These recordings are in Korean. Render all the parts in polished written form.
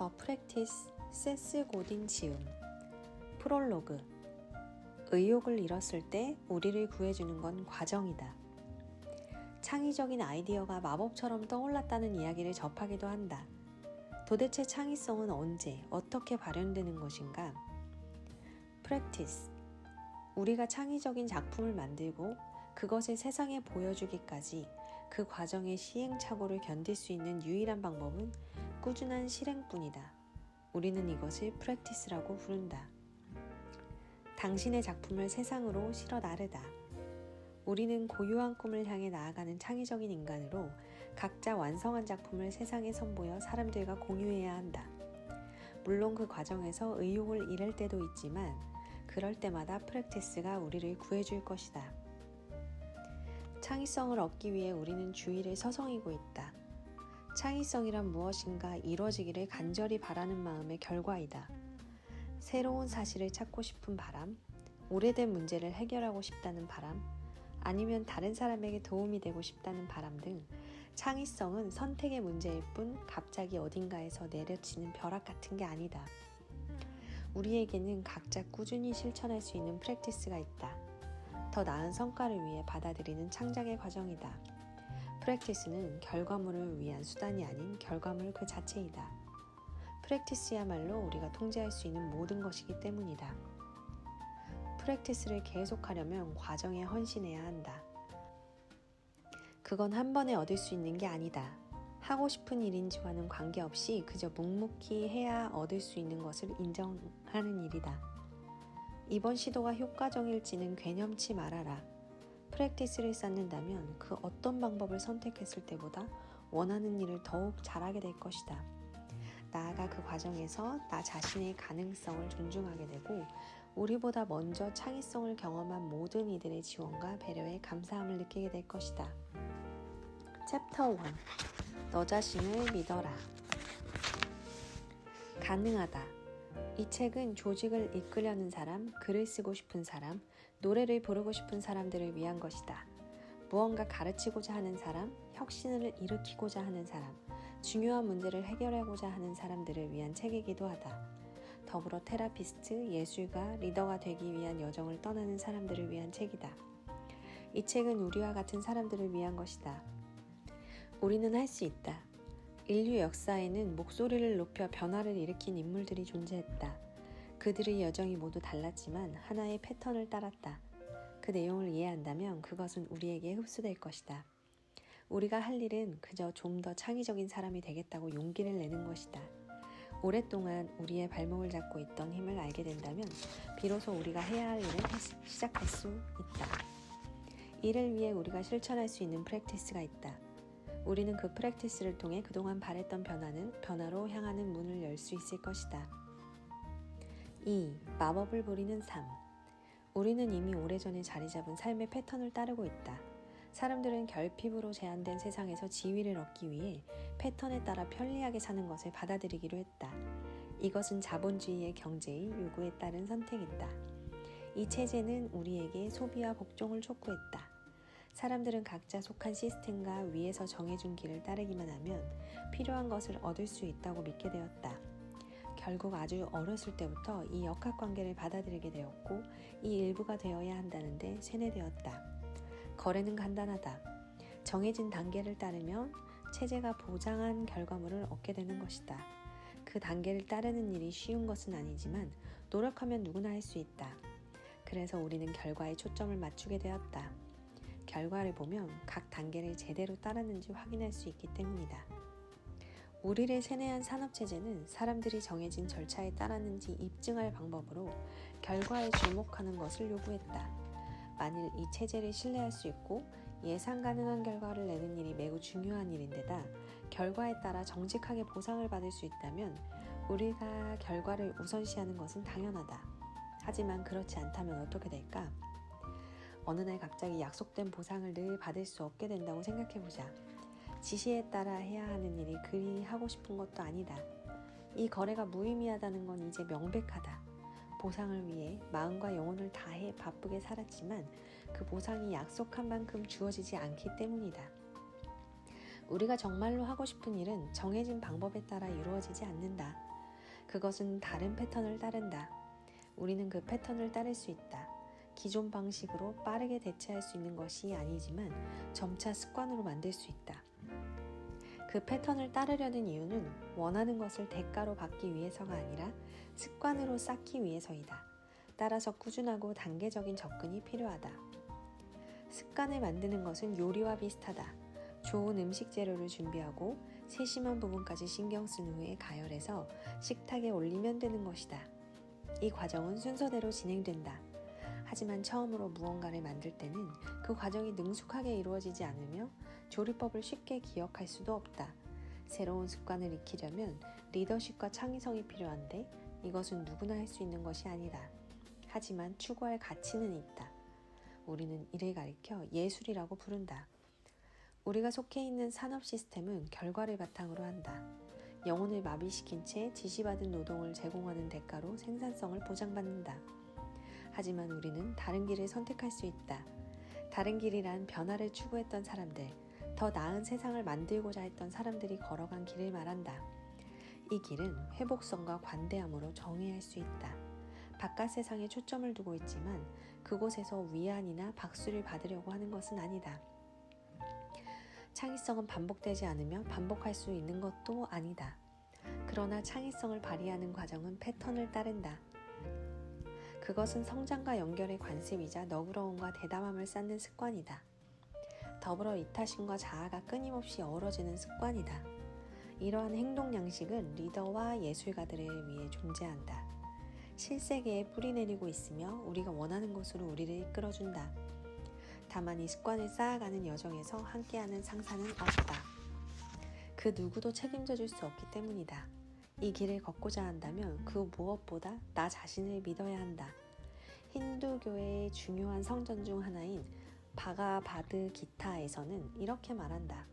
더 프랙티스 세스 고딘 지음 프롤로그 의욕을 잃었을 때 우리를 구해주는 건 과정이다. 창의적인 아이디어가 마법처럼 떠올랐다는 이야기를 접하기도 한다. 도대체 창의성은 언제, 어떻게 발현되는 것인가? 프랙티스 우리가 창의적인 작품을 만들고 그것을 세상에 보여주기까지 그 과정의 시행착오를 견딜 수 있는 유일한 방법은 꾸준한 실행뿐이다. 우리는 이것을 프랙티스라고 부른다. 당신의 작품을 세상으로 실어 나르다. 우리는 고유한 꿈을 향해 나아가는 창의적인 인간으로 각자 완성한 작품을 세상에 선보여 사람들과 공유해야 한다. 물론 그 과정에서 의욕을 잃을 때도 있지만 그럴 때마다 프랙티스가 우리를 구해줄 것이다. 창의성을 얻기 위해 우리는 주의를 서성이고 있다. 창의성이란 무엇인가 이루어지기를 간절히 바라는 마음의 결과이다. 새로운 사실을 찾고 싶은 바람, 오래된 문제를 해결하고 싶다는 바람, 아니면 다른 사람에게 도움이 되고 싶다는 바람 등 창의성은 선택의 문제일 뿐 갑자기 어딘가에서 내려치는 벼락 같은 게 아니다. 우리에게는 각자 꾸준히 실천할 수 있는 프랙티스가 있다. 더 나은 성과를 위해 받아들이는 창작의 과정이다. 프랙티스는 결과물을 위한 수단이 아닌 결과물 그 자체이다. 프랙티스야말로 우리가 통제할 수 있는 모든 것이기 때문이다. 프랙티스를 계속하려면 과정에 헌신해야 한다. 그건 한 번에 얻을 수 있는 게 아니다. 하고 싶은 일인지와는 관계없이 그저 묵묵히 해야 얻을 수 있는 것을 인정하는 일이다. 이번 시도가 효과적일지는 괴념치 말아라. 프랙티스를 쌓는다면 그 어떤 방법을 선택했을 때보다 원하는 일을 더욱 잘하게 될 것이다. 나아가 그 과정에서 나 자신의 가능성을 존중하게 되고 우리보다 먼저 창의성을 경험한 모든 이들의 지원과 배려에 감사함을 느끼게 될 것이다. 챕터 1 너 자신을 믿어라. 가능하다. 이 책은 조직을 이끌려는 사람, 글을 쓰고 싶은 사람, 노래를 부르고 싶은 사람들을 위한 것이다. 무언가 가르치고자 하는 사람, 혁신을 일으키고자 하는 사람, 중요한 문제를 해결하고자 하는 사람들을 위한 책이기도 하다. 더불어 테라피스트, 예술가, 리더가 되기 위한 여정을 떠나는 사람들을 위한 책이다. 이 책은 우리와 같은 사람들을 위한 것이다. 우리는 할 수 있다. 인류 역사에는 목소리를 높여 변화를 일으킨 인물들이 존재했다. 그들의 여정이 모두 달랐지만 하나의 패턴을 따랐다. 그 내용을 이해한다면 그것은 우리에게 흡수될 것이다. 우리가 할 일은 그저 좀 더 창의적인 사람이 되겠다고 용기를 내는 것이다. 오랫동안 우리의 발목을 잡고 있던 힘을 알게 된다면 비로소 우리가 해야 할 일을 시작할 수 있다. 이를 위해 우리가 실천할 수 있는 프랙티스가 있다. 우리는 그 프랙티스를 통해 그동안 바랬던 변화로 향하는 문을 열 수 있을 것이다. 2. 마법을 부리는 삶. 우리는 이미 오래전에 자리 잡은 삶의 패턴을 따르고 있다. 사람들은 결핍으로 제한된 세상에서 지위를 얻기 위해 패턴에 따라 편리하게 사는 것을 받아들이기로 했다. 이것은 자본주의의 경제의 요구에 따른 선택이다. 이 체제는 우리에게 소비와 복종을 촉구했다. 사람들은 각자 속한 시스템과 위에서 정해준 길을 따르기만 하면 필요한 것을 얻을 수 있다고 믿게 되었다. 결국 아주 어렸을 때부터 이 역학관계를 받아들이게 되었고 이 일부가 되어야 한다는데 세뇌되었다. 거래는 간단하다. 정해진 단계를 따르면 체제가 보장한 결과물을 얻게 되는 것이다. 그 단계를 따르는 일이 쉬운 것은 아니지만 노력하면 누구나 할 수 있다. 그래서 우리는 결과에 초점을 맞추게 되었다. 결과를 보면 각 단계를 제대로 따랐는지 확인할 수 있기 때문이다. 우리를 세뇌한 산업체제는 사람들이 정해진 절차에 따랐는지 입증할 방법으로 결과에 주목하는 것을 요구했다. 만일 이 체제를 신뢰할 수 있고 예상 가능한 결과를 내는 일이 매우 중요한 일인데다 결과에 따라 정직하게 보상을 받을 수 있다면 우리가 결과를 우선시하는 것은 당연하다. 하지만 그렇지 않다면 어떻게 될까? 어느 날 갑자기 약속된 보상을 늘 받을 수 없게 된다고 생각해보자. 지시에 따라 해야 하는 일이 그리 하고 싶은 것도 아니다. 이 거래가 무의미하다는 건 이제 명백하다. 보상을 위해 마음과 영혼을 다해 바쁘게 살았지만 그 보상이 약속한 만큼 주어지지 않기 때문이다. 우리가 정말로 하고 싶은 일은 정해진 방법에 따라 이루어지지 않는다. 그것은 다른 패턴을 따른다. 우리는 그 패턴을 따를 수 있다. 기존 방식으로 빠르게 대체할 수 있는 것이 아니지만 점차 습관으로 만들 수 있다. 그 패턴을 따르려는 이유는 원하는 것을 대가로 받기 위해서가 아니라 습관으로 쌓기 위해서이다. 따라서 꾸준하고 단계적인 접근이 필요하다. 습관을 만드는 것은 요리와 비슷하다. 좋은 음식 재료를 준비하고 세심한 부분까지 신경 쓴 후에 가열해서 식탁에 올리면 되는 것이다. 이 과정은 순서대로 진행된다. 하지만 처음으로 무언가를 만들 때는 그 과정이 능숙하게 이루어지지 않으며 조리법을 쉽게 기억할 수도 없다. 새로운 습관을 익히려면 리더십과 창의성이 필요한데 이것은 누구나 할 수 있는 것이 아니다. 하지만 추구할 가치는 있다. 우리는 이를 가리켜 예술이라고 부른다. 우리가 속해 있는 산업 시스템은 결과를 바탕으로 한다. 영혼을 마비시킨 채 지시받은 노동을 제공하는 대가로 생산성을 보장받는다. 하지만 우리는 다른 길을 선택할 수 있다. 다른 길이란 변화를 추구했던 사람들, 더 나은 세상을 만들고자 했던 사람들이 걸어간 길을 말한다. 이 길은 회복성과 관대함으로 정의할 수 있다. 바깥 세상에 초점을 두고 있지만 그곳에서 위안이나 박수를 받으려고 하는 것은 아니다. 창의성은 반복되지 않으며 반복할 수 있는 것도 아니다. 그러나 창의성을 발휘하는 과정은 패턴을 따른다. 그것은 성장과 연결의 관습이자 너그러움과 대담함을 쌓는 습관이다. 더불어 이타심과 자아가 끊임없이 어우러지는 습관이다. 이러한 행동 양식은 리더와 예술가들을 위해 존재한다. 실세계에 뿌리내리고 있으며 우리가 원하는 곳으로 우리를 이끌어준다. 다만 이 습관을 쌓아가는 여정에서 함께하는 상사는 없다. 그 누구도 책임져 줄 수 없기 때문이다. 이 길을 걷고자 한다면 그 무엇보다 나 자신을 믿어야 한다. 힌두교의 중요한 성전 중 하나인 바가바드 기타에서는 이렇게 말한다.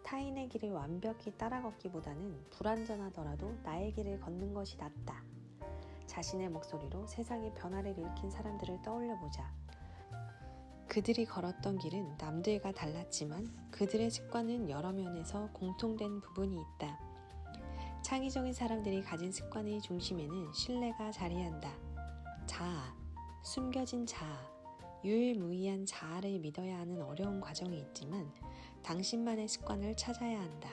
타인의 길을 완벽히 따라 걷기보다는 불완전하더라도 나의 길을 걷는 것이 낫다. 자신의 목소리로 세상의 변화를 일으킨 사람들을 떠올려보자. 그들이 걸었던 길은 남들과 달랐지만 그들의 습관은 여러 면에서 공통된 부분이 있다. 창의적인 사람들이 가진 습관의 중심에는 신뢰가 자리한다. 자아, 숨겨진 자아, 유일무이한 자아를 믿어야 하는 어려운 과정이 있지만 당신만의 습관을 찾아야 한다.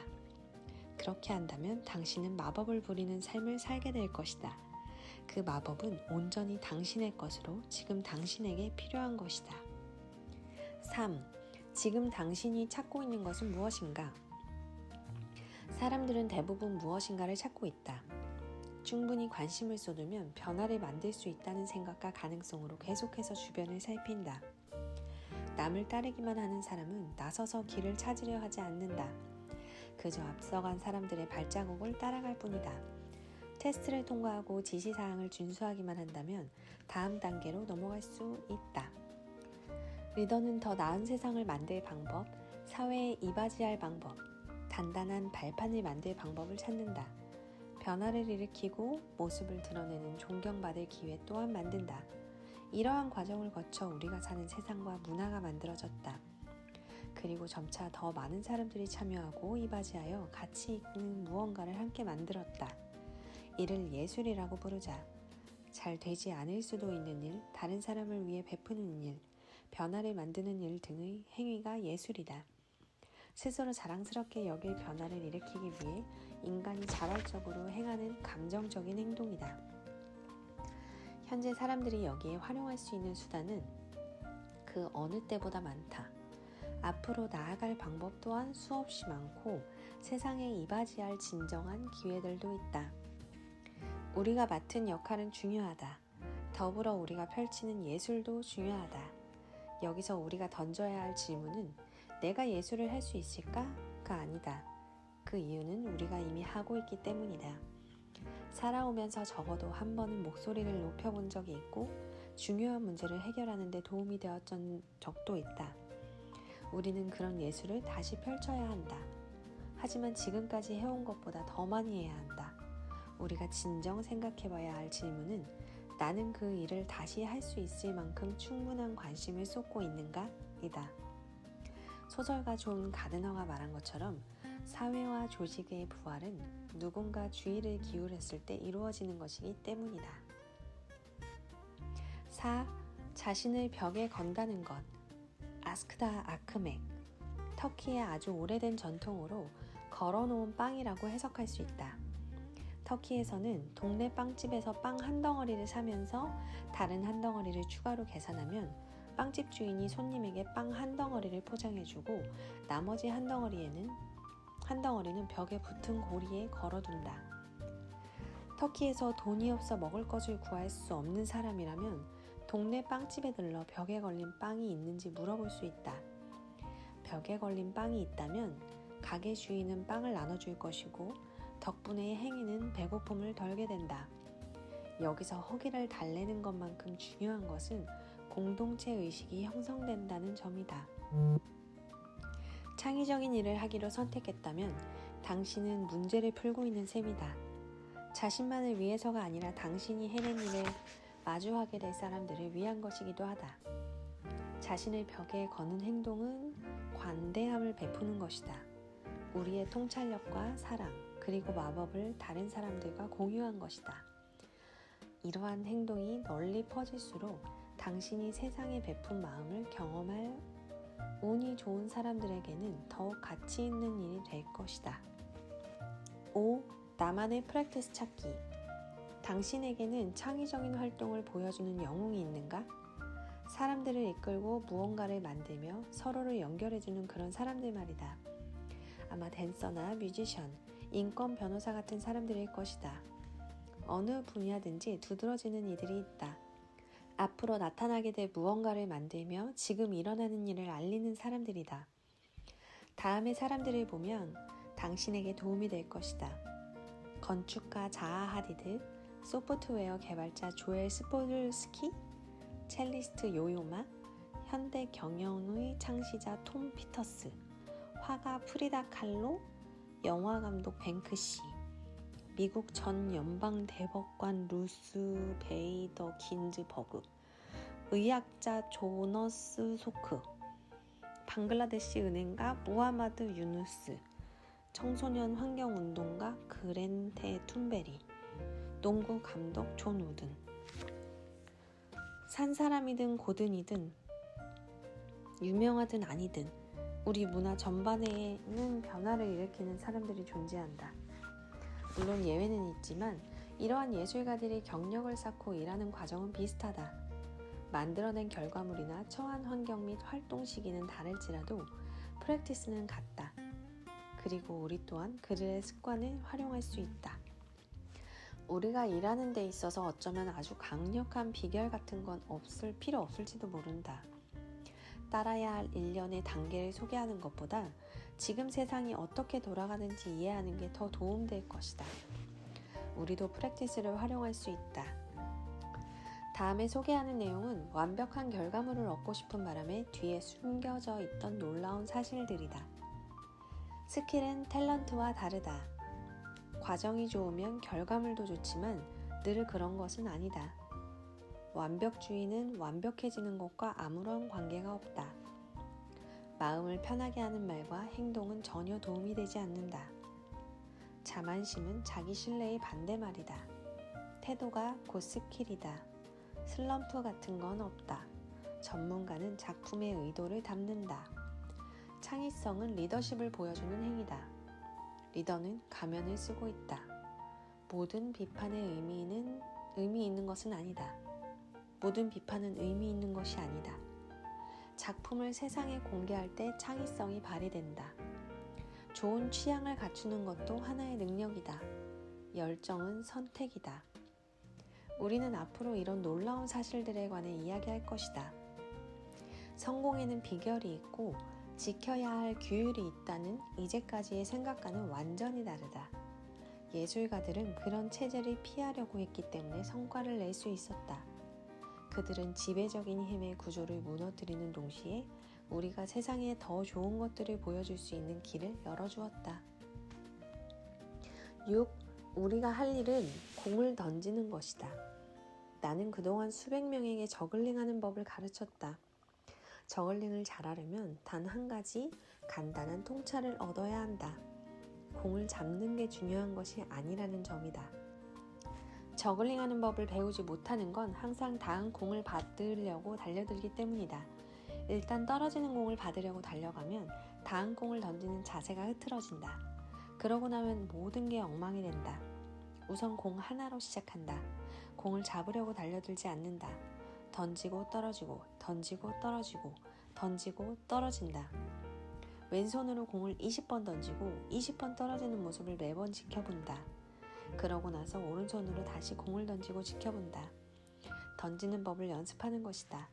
그렇게 한다면 당신은 마법을 부리는 삶을 살게 될 것이다. 그 마법은 온전히 당신의 것으로 지금 당신에게 필요한 것이다. 3. 지금 당신이 찾고 있는 것은 무엇인가? 사람들은 대부분 무엇인가를 찾고 있다. 충분히 관심을 쏟으면 변화를 만들 수 있다는 생각과 가능성으로 계속해서 주변을 살핀다. 남을 따르기만 하는 사람은 나서서 길을 찾으려 하지 않는다. 그저 앞서간 사람들의 발자국을 따라갈 뿐이다. 테스트를 통과하고 지시사항을 준수하기만 한다면 다음 단계로 넘어갈 수 있다. 리더는 더 나은 세상을 만들 방법, 사회에 이바지할 방법, 단단한 발판을 만들 방법을 찾는다. 변화를 일으키고 모습을 드러내는 존경받을 기회 또한 만든다. 이러한 과정을 거쳐 우리가 사는 세상과 문화가 만들어졌다. 그리고 점차 더 많은 사람들이 참여하고 이바지하여 가치 있는 무언가를 함께 만들었다. 이를 예술이라고 부르자. 잘 되지 않을 수도 있는 일, 다른 사람을 위해 베푸는 일, 변화를 만드는 일 등의 행위가 예술이다. 스스로 자랑스럽게 여길 변화를 일으키기 위해 인간이 자발적으로 행하는 감정적인 행동이다. 현재 사람들이 여기에 활용할 수 있는 수단은 그 어느 때보다 많다. 앞으로 나아갈 방법 또한 수없이 많고 세상에 이바지할 진정한 기회들도 있다. 우리가 맡은 역할은 중요하다. 더불어 우리가 펼치는 예술도 중요하다. 여기서 우리가 던져야 할 질문은 내가 예술을 할 수 있을까?가 아니다. 그 이유는 우리가 이미 하고 있기 때문이다. 살아오면서 적어도 한 번은 목소리를 높여본 적이 있고 중요한 문제를 해결하는 데 도움이 되었던 적도 있다. 우리는 그런 예술을 다시 펼쳐야 한다. 하지만 지금까지 해온 것보다 더 많이 해야 한다. 우리가 진정 생각해봐야 할 질문은 나는 그 일을 다시 할 수 있을 만큼 충분한 관심을 쏟고 있는가? 이다. 소설가 존 가드너가 말한 것처럼 사회와 조직의 부활은 누군가 주의를 기울였을 때 이루어지는 것이기 때문이다. 4. 자신을 벽에 건다는 것. 아스크다 아크맥. 터키의 아주 오래된 전통으로 걸어놓은 빵이라고 해석할 수 있다. 터키에서는 동네 빵집에서 빵 한 덩어리를 사면서 다른 한 덩어리를 추가로 계산하면 빵집 주인이 손님에게 빵 한 덩어리를 포장해주고 나머지 한 덩어리는 벽에 붙은 고리에 걸어둔다. 터키에서 돈이 없어 먹을 것을 구할 수 없는 사람이라면 동네 빵집에 들러 벽에 걸린 빵이 있는지 물어볼 수 있다. 벽에 걸린 빵이 있다면 가게 주인은 빵을 나눠줄 것이고 덕분에 행인은 배고픔을 덜게 된다. 여기서 허기를 달래는 것만큼 중요한 것은 공동체 의식이 형성된다는 점이다. 창의적인 일을 하기로 선택했다면 당신은 문제를 풀고 있는 셈이다. 자신만을 위해서가 아니라 당신이 해낸 일을 마주하게 될 사람들을 위한 것이기도 하다. 자신을 벽에 거는 행동은 관대함을 베푸는 것이다. 우리의 통찰력과 사랑, 그리고 마법을 다른 사람들과 공유한 것이다. 이러한 행동이 널리 퍼질수록 당신이 세상에 베푼 마음을 경험할 운이 좋은 사람들에게는 더욱 가치 있는 일이 될 것이다. 5. 나만의 프랙티스 찾기. 당신에게는 창의적인 활동을 보여주는 영웅이 있는가? 사람들을 이끌고 무언가를 만들며 서로를 연결해주는 그런 사람들 말이다. 아마 댄서나 뮤지션, 인권 변호사 같은 사람들일 것이다. 어느 분야든지 두드러지는 이들이 있다. 앞으로 나타나게 될 무언가를 만들며 지금 일어나는 일을 알리는 사람들이다. 다음의 사람들을 보면 당신에게 도움이 될 것이다. 건축가 자하 하디드, 소프트웨어 개발자 조엘 스폴스키, 첼리스트 요요마, 현대 경영의 창시자 톰 피터스, 화가 프리다 칼로, 영화감독 뱅크시, 미국 전 연방대법관 루스 베이더 긴즈버그, 의학자 조너스 소크, 방글라데시 은행가 무하마드 유누스, 청소년 환경운동가 그렌테 툰베리, 농구 감독 존 우든. 산 사람이든 고든이든 유명하든 아니든 우리 문화 전반에는 변화를 일으키는 사람들이 존재한다. 물론 예외는 있지만 이러한 예술가들이 경력을 쌓고 일하는 과정은 비슷하다. 만들어낸 결과물이나 처한 환경 및 활동 시기는 다를지라도 프랙티스는 같다. 그리고 우리 또한 그들의 습관을 활용할 수 있다. 우리가 일하는 데 있어서 어쩌면 아주 강력한 비결 같은 건 필요 없을지도 모른다. 따라야 할 일련의 단계를 소개하는 것보다 지금 세상이 어떻게 돌아가는지 이해하는 게 더 도움될 것이다. 우리도 프랙티스를 활용할 수 있다. 다음에 소개하는 내용은 완벽한 결과물을 얻고 싶은 바람에 뒤에 숨겨져 있던 놀라운 사실들이다. 스킬은 탤런트와 다르다. 과정이 좋으면 결과물도 좋지만 늘 그런 것은 아니다. 완벽주의는 완벽해지는 것과 아무런 관계가 없다. 마음을 편하게 하는 말과 행동은 전혀 도움이 되지 않는다. 자만심은 자기 신뢰의 반대말이다. 태도가 곧 스킬이다. 슬럼프 같은 건 없다. 전문가는 작품의 의도를 담는다. 창의성은 리더십을 보여주는 행위다. 리더는 가면을 쓰고 있다. 모든 비판의 의미 있는 것은 아니다. 모든 비판은 의미 있는 것이 아니다. 작품을 세상에 공개할 때 창의성이 발휘된다. 좋은 취향을 갖추는 것도 하나의 능력이다. 열정은 선택이다. 우리는 앞으로 이런 놀라운 사실들에 관해 이야기할 것이다. 성공에는 비결이 있고 지켜야 할 규율이 있다는 이제까지의 생각과는 완전히 다르다. 예술가들은 그런 체제를 피하려고 했기 때문에 성과를 낼 수 있었다. 그들은 지배적인 힘의 구조를 무너뜨리는 동시에 우리가 세상에 더 좋은 것들을 보여줄 수 있는 길을 열어주었다. 6. 우리가 할 일은 공을 던지는 것이다. 나는 그동안 수백 명에게 저글링하는 법을 가르쳤다. 저글링을 잘하려면 단 한 가지 간단한 통찰을 얻어야 한다. 공을 잡는 게 중요한 것이 아니라는 점이다. 저글링하는 법을 배우지 못하는 건 항상 다음 공을 받으려고 달려들기 때문이다. 일단 떨어지는 공을 받으려고 달려가면 다음 공을 던지는 자세가 흐트러진다. 그러고 나면 모든 게 엉망이 된다. 우선 공 하나로 시작한다. 공을 잡으려고 달려들지 않는다. 던지고 떨어지고, 던지고 떨어지고, 던지고 떨어진다. 왼손으로 공을 20번 던지고 20번 떨어지는 모습을 매번 지켜본다. 그러고 나서 오른손으로 다시 공을 던지고 지켜본다. 던지는 법을 연습하는 것이다.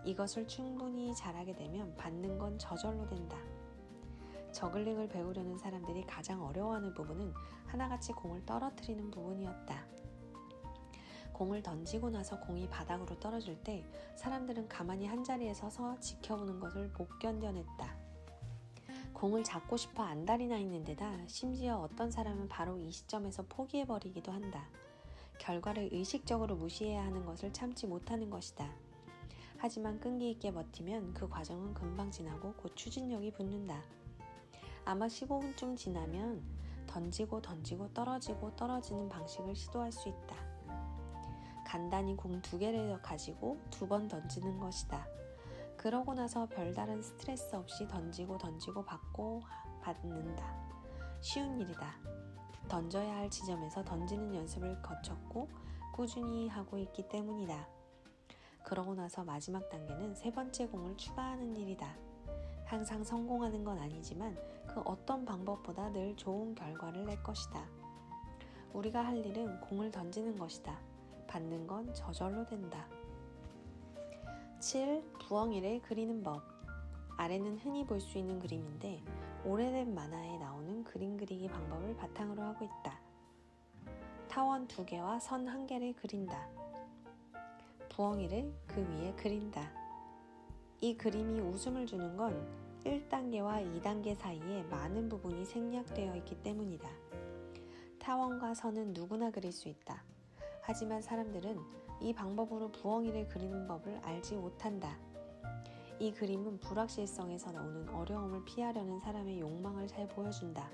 이것을 충분히 잘하게 되면 받는 건 저절로 된다. 저글링을 배우려는 사람들이 가장 어려워하는 부분은 하나같이 공을 떨어뜨리는 부분이었다. 공을 던지고 나서 공이 바닥으로 떨어질 때 사람들은 가만히 한자리에 서서 지켜보는 것을 못 견뎌냈다. 공을 잡고 싶어 안달이 나 있는 데다 심지어 어떤 사람은 바로 이 시점에서 포기해버리기도 한다. 결과를 의식적으로 무시해야 하는 것을 참지 못하는 것이다. 하지만 끈기 있게 버티면 그 과정은 금방 지나고 곧 추진력이 붙는다. 아마 15분쯤 지나면 던지고 떨어지고 떨어지는 방식을 시도할 수 있다. 간단히 공 2개를 가지고 2번 던지는 것이다. 그러고 나서 별다른 스트레스 없이 던지고 받고 받는다. 쉬운 일이다. 던져야 할 지점에서 던지는 연습을 거쳤고 꾸준히 하고 있기 때문이다. 그러고 나서 마지막 단계는 3번째 공을 추가하는 일이다. 항상 성공하는 건 아니지만 그 어떤 방법보다 늘 좋은 결과를 낼 것이다. 우리가 할 일은 공을 던지는 것이다. 받는 건 저절로 된다. 7. 부엉이를 그리는 법. 아래는 흔히 볼 수 있는 그림인데 오래된 만화에 나오는 그림 그리기 방법을 바탕으로 하고 있다. 타원 2개와 선 1개를 그린다. 부엉이를 그 위에 그린다. 이 그림이 웃음을 주는 건 1단계와 2단계 사이에 많은 부분이 생략되어 있기 때문이다. 타원과 선은 누구나 그릴 수 있다. 하지만 사람들은 이 방법으로 부엉이를 그리는 법을 알지 못한다. 이 그림은 불확실성에서 나오는 어려움을 피하려는 사람의 욕망을 잘 보여준다.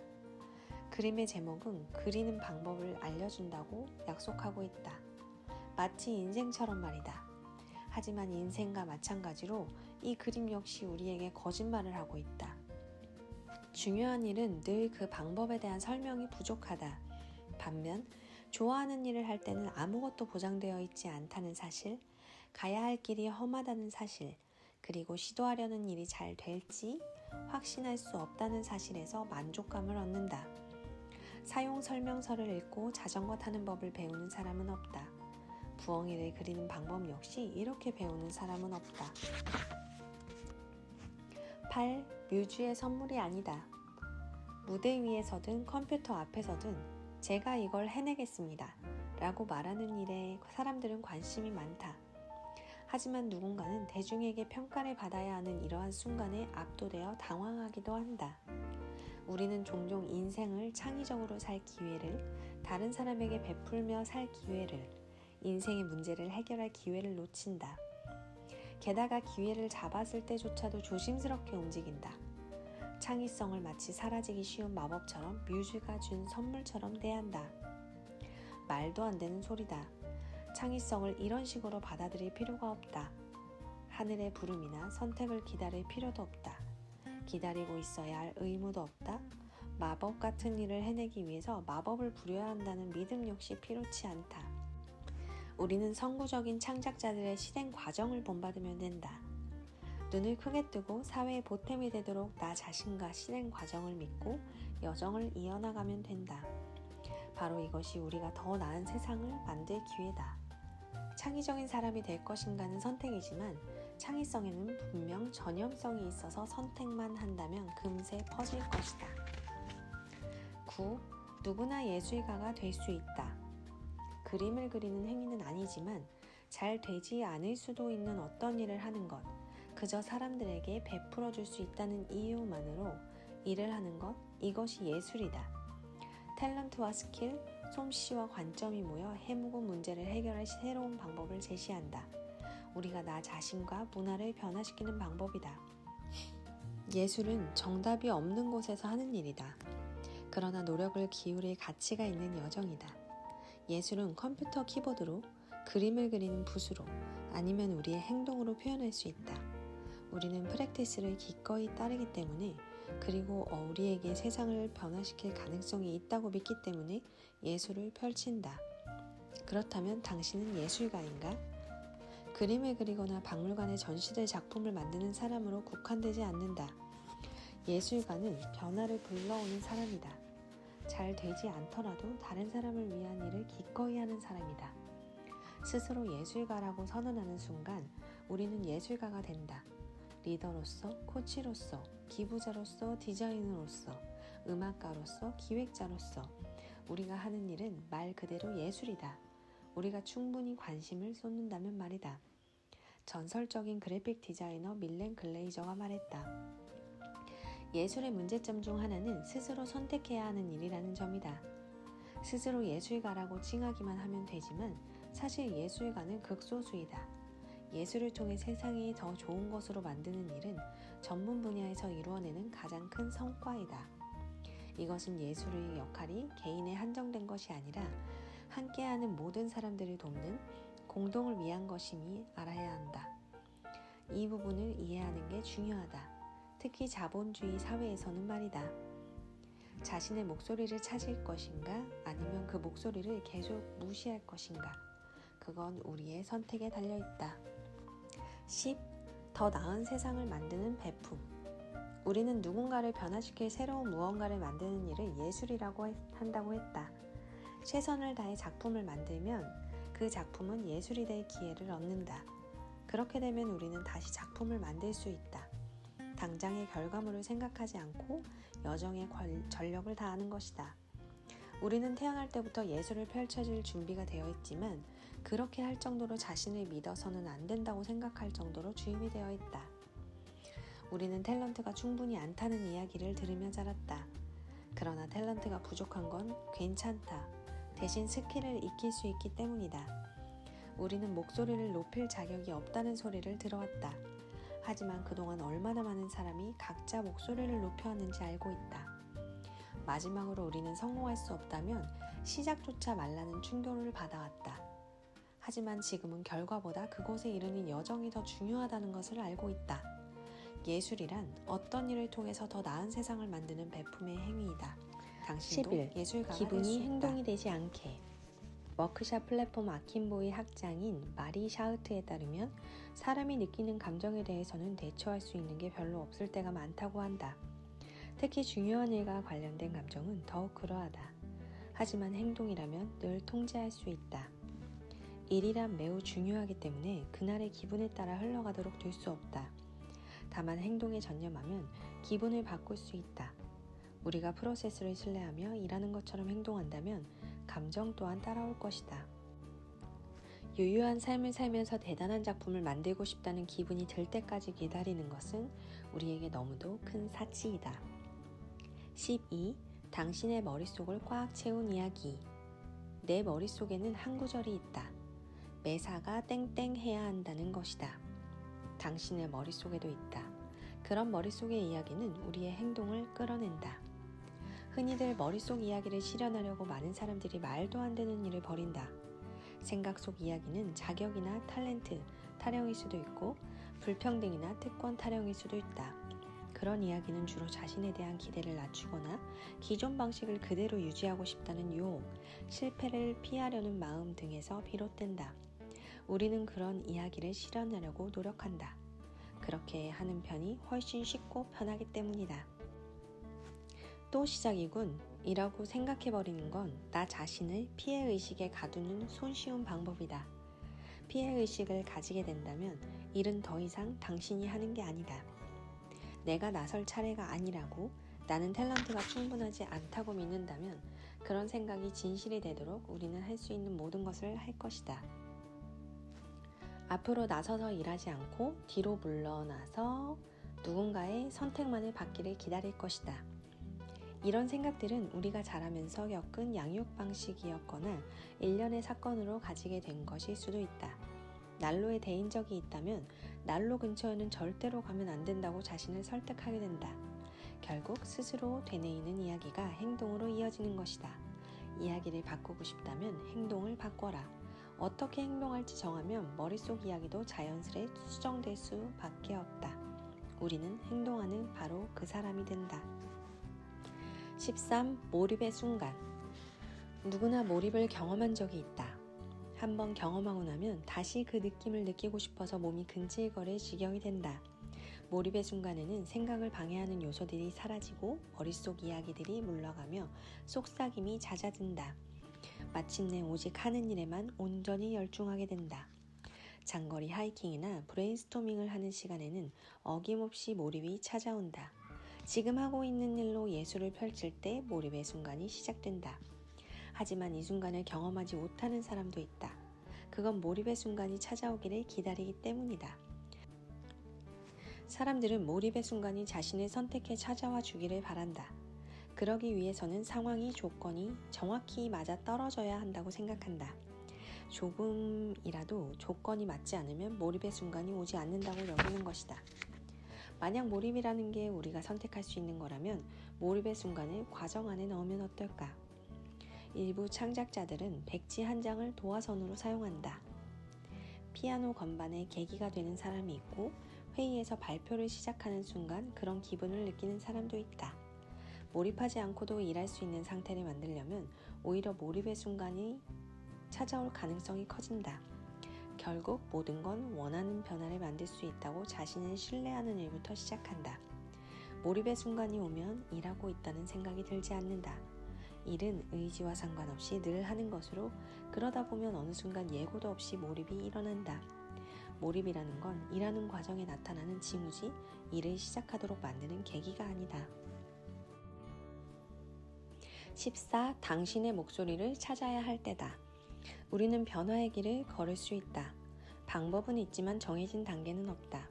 그림의 제목은 그리는 방법을 알려준다고 약속하고 있다. 마치 인생처럼 말이다. 하지만 인생과 마찬가지로 이 그림 역시 우리에게 거짓말을 하고 있다. 중요한 일은 늘 그 방법에 대한 설명이 부족하다. 반면 좋아하는 일을 할 때는 아무것도 보장되어 있지 않다는 사실, 가야 할 길이 험하다는 사실, 그리고 시도하려는 일이 잘 될지 확신할 수 없다는 사실에서 만족감을 얻는다. 사용 설명서를 읽고 자전거 타는 법을 배우는 사람은 없다. 부엉이를 그리는 방법 역시 이렇게 배우는 사람은 없다. 8. 뮤즈의 선물이 아니다. 무대 위에서든 컴퓨터 앞에서든 제가 이걸 해내겠습니다 라고 말하는 일에 사람들은 관심이 많다. 하지만 누군가는 대중에게 평가를 받아야 하는 이러한 순간에 압도되어 당황하기도 한다. 우리는 종종 인생을 창의적으로 살 기회를, 다른 사람에게 베풀며 살 기회를, 인생의 문제를 해결할 기회를 놓친다. 게다가 기회를 잡았을 때조차도 조심스럽게 움직인다. 창의성을 마치 사라지기 쉬운 마법처럼 뮤즈가 준 선물처럼 대한다. 말도 안 되는 소리다. 창의성을 이런 식으로 받아들일 필요가 없다. 하늘의 부름이나 선택을 기다릴 필요도 없다. 기다리고 있어야 할 의무도 없다. 마법 같은 일을 해내기 위해서 마법을 부려야 한다는 믿음 역시 필요치 않다. 우리는 선구적인 창작자들의 실행 과정을 본받으면 된다. 눈을 크게 뜨고 사회의 보탬이 되도록 나 자신과 실행 과정을 믿고 여정을 이어나가면 된다. 바로 이것이 우리가 더 나은 세상을 만들 기회다. 창의적인 사람이 될 것인가는 선택이지만 창의성에는 분명 전형성이 있어서 선택만 한다면 금세 퍼질 것이다. 9. 누구나 예술가가 될 수 있다. 그림을 그리는 행위는 아니지만 잘 되지 않을 수도 있는 어떤 일을 하는 것, 그저 사람들에게 베풀어 줄 수 있다는 이유만으로 일을 하는 것, 이것이 예술이다. 탤런트와 스킬, 솜씨와 관점이 모여 해묵은 문제를 해결할 새로운 방법을 제시한다. 우리가 나 자신과 문화를 변화시키는 방법이다. 예술은 정답이 없는 곳에서 하는 일이다. 그러나 노력을 기울일 가치가 있는 여정이다. 예술은 컴퓨터 키보드로, 그림을 그리는 붓으로, 아니면 우리의 행동으로 표현할 수 있다. 우리는 프랙티스를 기꺼이 따르기 때문에, 그리고 우리에게 세상을 변화시킬 가능성이 있다고 믿기 때문에 예술을 펼친다. 그렇다면 당신은 예술가인가? 그림을 그리거나 박물관에 전시될 작품을 만드는 사람으로 국한되지 않는다. 예술가는 변화를 불러오는 사람이다. 잘 되지 않더라도 다른 사람을 위한 일을 기꺼이 하는 사람이다. 스스로 예술가라고 선언하는 순간 우리는 예술가가 된다. 리더로서, 코치로서, 기부자로서, 디자이너로서, 음악가로서, 기획자로서 우리가 하는 일은 말 그대로 예술이다. 우리가 충분히 관심을 쏟는다면 말이다. 전설적인 그래픽 디자이너 밀렌 글레이저가 말했다. 예술의 문제점 중 하나는 스스로 선택해야 하는 일이라는 점이다. 스스로 예술가라고 칭하기만 하면 되지만 사실 예술가는 극소수이다. 예술을 통해 세상이 더 좋은 것으로 만드는 일은 전문 분야에서 이루어내는 가장 큰 성과이다. 이것은 예술의 역할이 개인에 한정된 것이 아니라 함께하는 모든 사람들을 돕는 공동을 위한 것임이 알아야 한다. 이 부분을 이해하는 게 중요하다. 특히 자본주의 사회에서는 말이다. 자신의 목소리를 찾을 것인가 아니면 그 목소리를 계속 무시할 것인가. 그건 우리의 선택에 달려있다. 10. 더 나은 세상을 만드는 배품. 우리는 누군가를 변화시킬 새로운 무언가를 만드는 일을 예술이라고 한다고 했다. 최선을 다해 작품을 만들면 그 작품은 예술이 될 기회를 얻는다. 그렇게 되면 우리는 다시 작품을 만들 수 있다. 당장의 결과물을 생각하지 않고 여정에 전력을 다하는 것이다. 우리는 태어날 때부터 예술을 펼쳐질 준비가 되어 있지만 그렇게 할 정도로 자신을 믿어서는 안 된다고 생각할 정도로 주입이 되어 있다. 우리는 탤런트가 충분히 않다는 이야기를 들으며 자랐다. 그러나 탤런트가 부족한 건 괜찮다. 대신 스킬을 익힐 수 있기 때문이다. 우리는 목소리를 높일 자격이 없다는 소리를 들어왔다. 하지만 그동안 얼마나 많은 사람이 각자 목소리를 높여왔는지 알고 있다. 마지막으로 우리는 성공할 수 없다면 시작조차 말라는 충고를 받아왔다. 하지만 지금은 결과보다 그곳에 이르는 여정이 더 중요하다는 것을 알고 있다. 예술이란 어떤 일을 통해서 더 나은 세상을 만드는 배품의 행위이다. 당신도 11. 예술가가 기분이 될 수 있다. 행동이 되지 않게. 워크샵 플랫폼 아킨보의 학장인 마리 샤우트에 따르면 사람이 느끼는 감정에 대해서는 대처할 수 있는 게 별로 없을 때가 많다고 한다. 특히 중요한 일과 관련된 감정은 더욱 그러하다. 하지만 행동이라면 늘 통제할 수 있다. 일이란 매우 중요하기 때문에 그날의 기분에 따라 흘러가도록 둘 수 없다. 다만 행동에 전념하면 기분을 바꿀 수 있다. 우리가 프로세스를 신뢰하며 일하는 것처럼 행동한다면 감정 또한 따라올 것이다. 유유한 삶을 살면서 대단한 작품을 만들고 싶다는 기분이 들 때까지 기다리는 것은 우리에게 너무도 큰 사치이다. 12. 당신의 머릿속을 꽉 채운 이야기. 내 머릿속에는 한 구절이 있다. 매사가 땡땡 해야 한다는 것이다. 당신의 머릿속에도 있다. 그런 머릿속의 이야기는 우리의 행동을 끌어낸다. 흔히들 머릿속 이야기를 실현하려고 많은 사람들이 말도 안 되는 일을 벌인다. 생각 속 이야기는 자격이나 탤런트, 타령일 수도 있고 불평등이나 특권 타령일 수도 있다. 그런 이야기는 주로 자신에 대한 기대를 낮추거나 기존 방식을 그대로 유지하고 싶다는 유혹, 실패를 피하려는 마음 등에서 비롯된다. 우리는 그런 이야기를 실현하려고 노력한다. 그렇게 하는 편이 훨씬 쉽고 편하기 때문이다. 또 시작이군 이라고 생각해버리는 건 나 자신을 피해의식에 가두는 손쉬운 방법이다. 피해의식을 가지게 된다면 일은 더 이상 당신이 하는 게 아니다. 내가 나설 차례가 아니라고, 나는 탤런트가 충분하지 않다고 믿는다면 그런 생각이 진실이 되도록 우리는 할 수 있는 모든 것을 할 것이다. 앞으로 나서서 일하지 않고 뒤로 물러나서 누군가의 선택만을 받기를 기다릴 것이다. 이런 생각들은 우리가 자라면서 겪은 양육 방식이었거나 일련의 사건으로 가지게 된 것일 수도 있다. 난로에 데인 적이 있다면 난로 근처에는 절대로 가면 안 된다고 자신을 설득하게 된다. 결국 스스로 되뇌이는 이야기가 행동으로 이어지는 것이다. 이야기를 바꾸고 싶다면 행동을 바꿔라. 어떻게 행동할지 정하면 머릿속 이야기도 자연스레 수정될 수밖에 없다. 우리는 행동하는 바로 그 사람이 된다. 13. 몰입의 순간. 누구나 몰입을 경험한 적이 있다. 한번 경험하고 나면 다시 그 느낌을 느끼고 싶어서 몸이 근질거릴 지경이 된다. 몰입의 순간에는 생각을 방해하는 요소들이 사라지고 머릿속 이야기들이 물러가며 속삭임이 잦아든다. 마침내 오직 하는 일에만 온전히 열중하게 된다. 장거리 하이킹이나 브레인스토밍을 하는 시간에는 어김없이 몰입이 찾아온다. 지금 하고 있는 일로 예술을 펼칠 때 몰입의 순간이 시작된다. 하지만 이 순간을 경험하지 못하는 사람도 있다. 그건 몰입의 순간이 찾아오기를 기다리기 때문이다. 사람들은 몰입의 순간이 자신을 선택해 찾아와 주기를 바란다. 그러기 위해서는 상황이 조건이 정확히 맞아 떨어져야 한다고 생각한다. 조금이라도 조건이 맞지 않으면 몰입의 순간이 오지 않는다고 여기는 것이다. 만약 몰입이라는 게 우리가 선택할 수 있는 거라면 몰입의 순간을 과정 안에 넣으면 어떨까? 일부 창작자들은 백지 한 장을 도화선으로 사용한다. 피아노 건반에 계기가 되는 사람이 있고 회의에서 발표를 시작하는 순간 그런 기분을 느끼는 사람도 있다. 몰입하지 않고도 일할 수 있는 상태를 만들려면 오히려 몰입의 순간이 찾아올 가능성이 커진다. 결국 모든 건 원하는 변화를 만들 수 있다고 자신을 신뢰하는 일부터 시작한다. 몰입의 순간이 오면 일하고 있다는 생각이 들지 않는다. 일은 의지와 상관없이 늘 하는 것으로 그러다 보면 어느 순간 예고도 없이 몰입이 일어난다. 몰입이라는 건 일하는 과정에 나타나는 징후지 일을 시작하도록 만드는 계기가 아니다. 14. 당신의 목소리를 찾아야 할 때다. 우리는 변화의 길을 걸을 수 있다. 방법은 있지만 정해진 단계는 없다.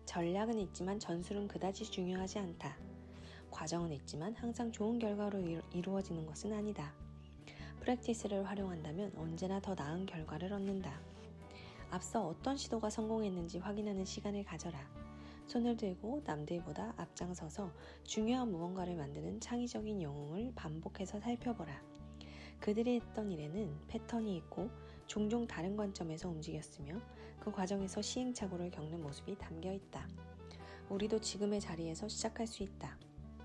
전략은 있지만 전술은 그다지 중요하지 않다. 과정은 있지만 항상 좋은 결과로 이루어지는 것은 아니다. 프랙티스를 활용한다면 언제나 더 나은 결과를 얻는다. 앞서 어떤 시도가 성공했는지 확인하는 시간을 가져라. 손을 들고 남들보다 앞장서서 중요한 무언가를 만드는 창의적인 영웅을 반복해서 살펴보라. 그들이 했던 일에는 패턴이 있고 종종 다른 관점에서 움직였으며 그 과정에서 시행착오를 겪는 모습이 담겨 있다. 우리도 지금의 자리에서 시작할 수 있다.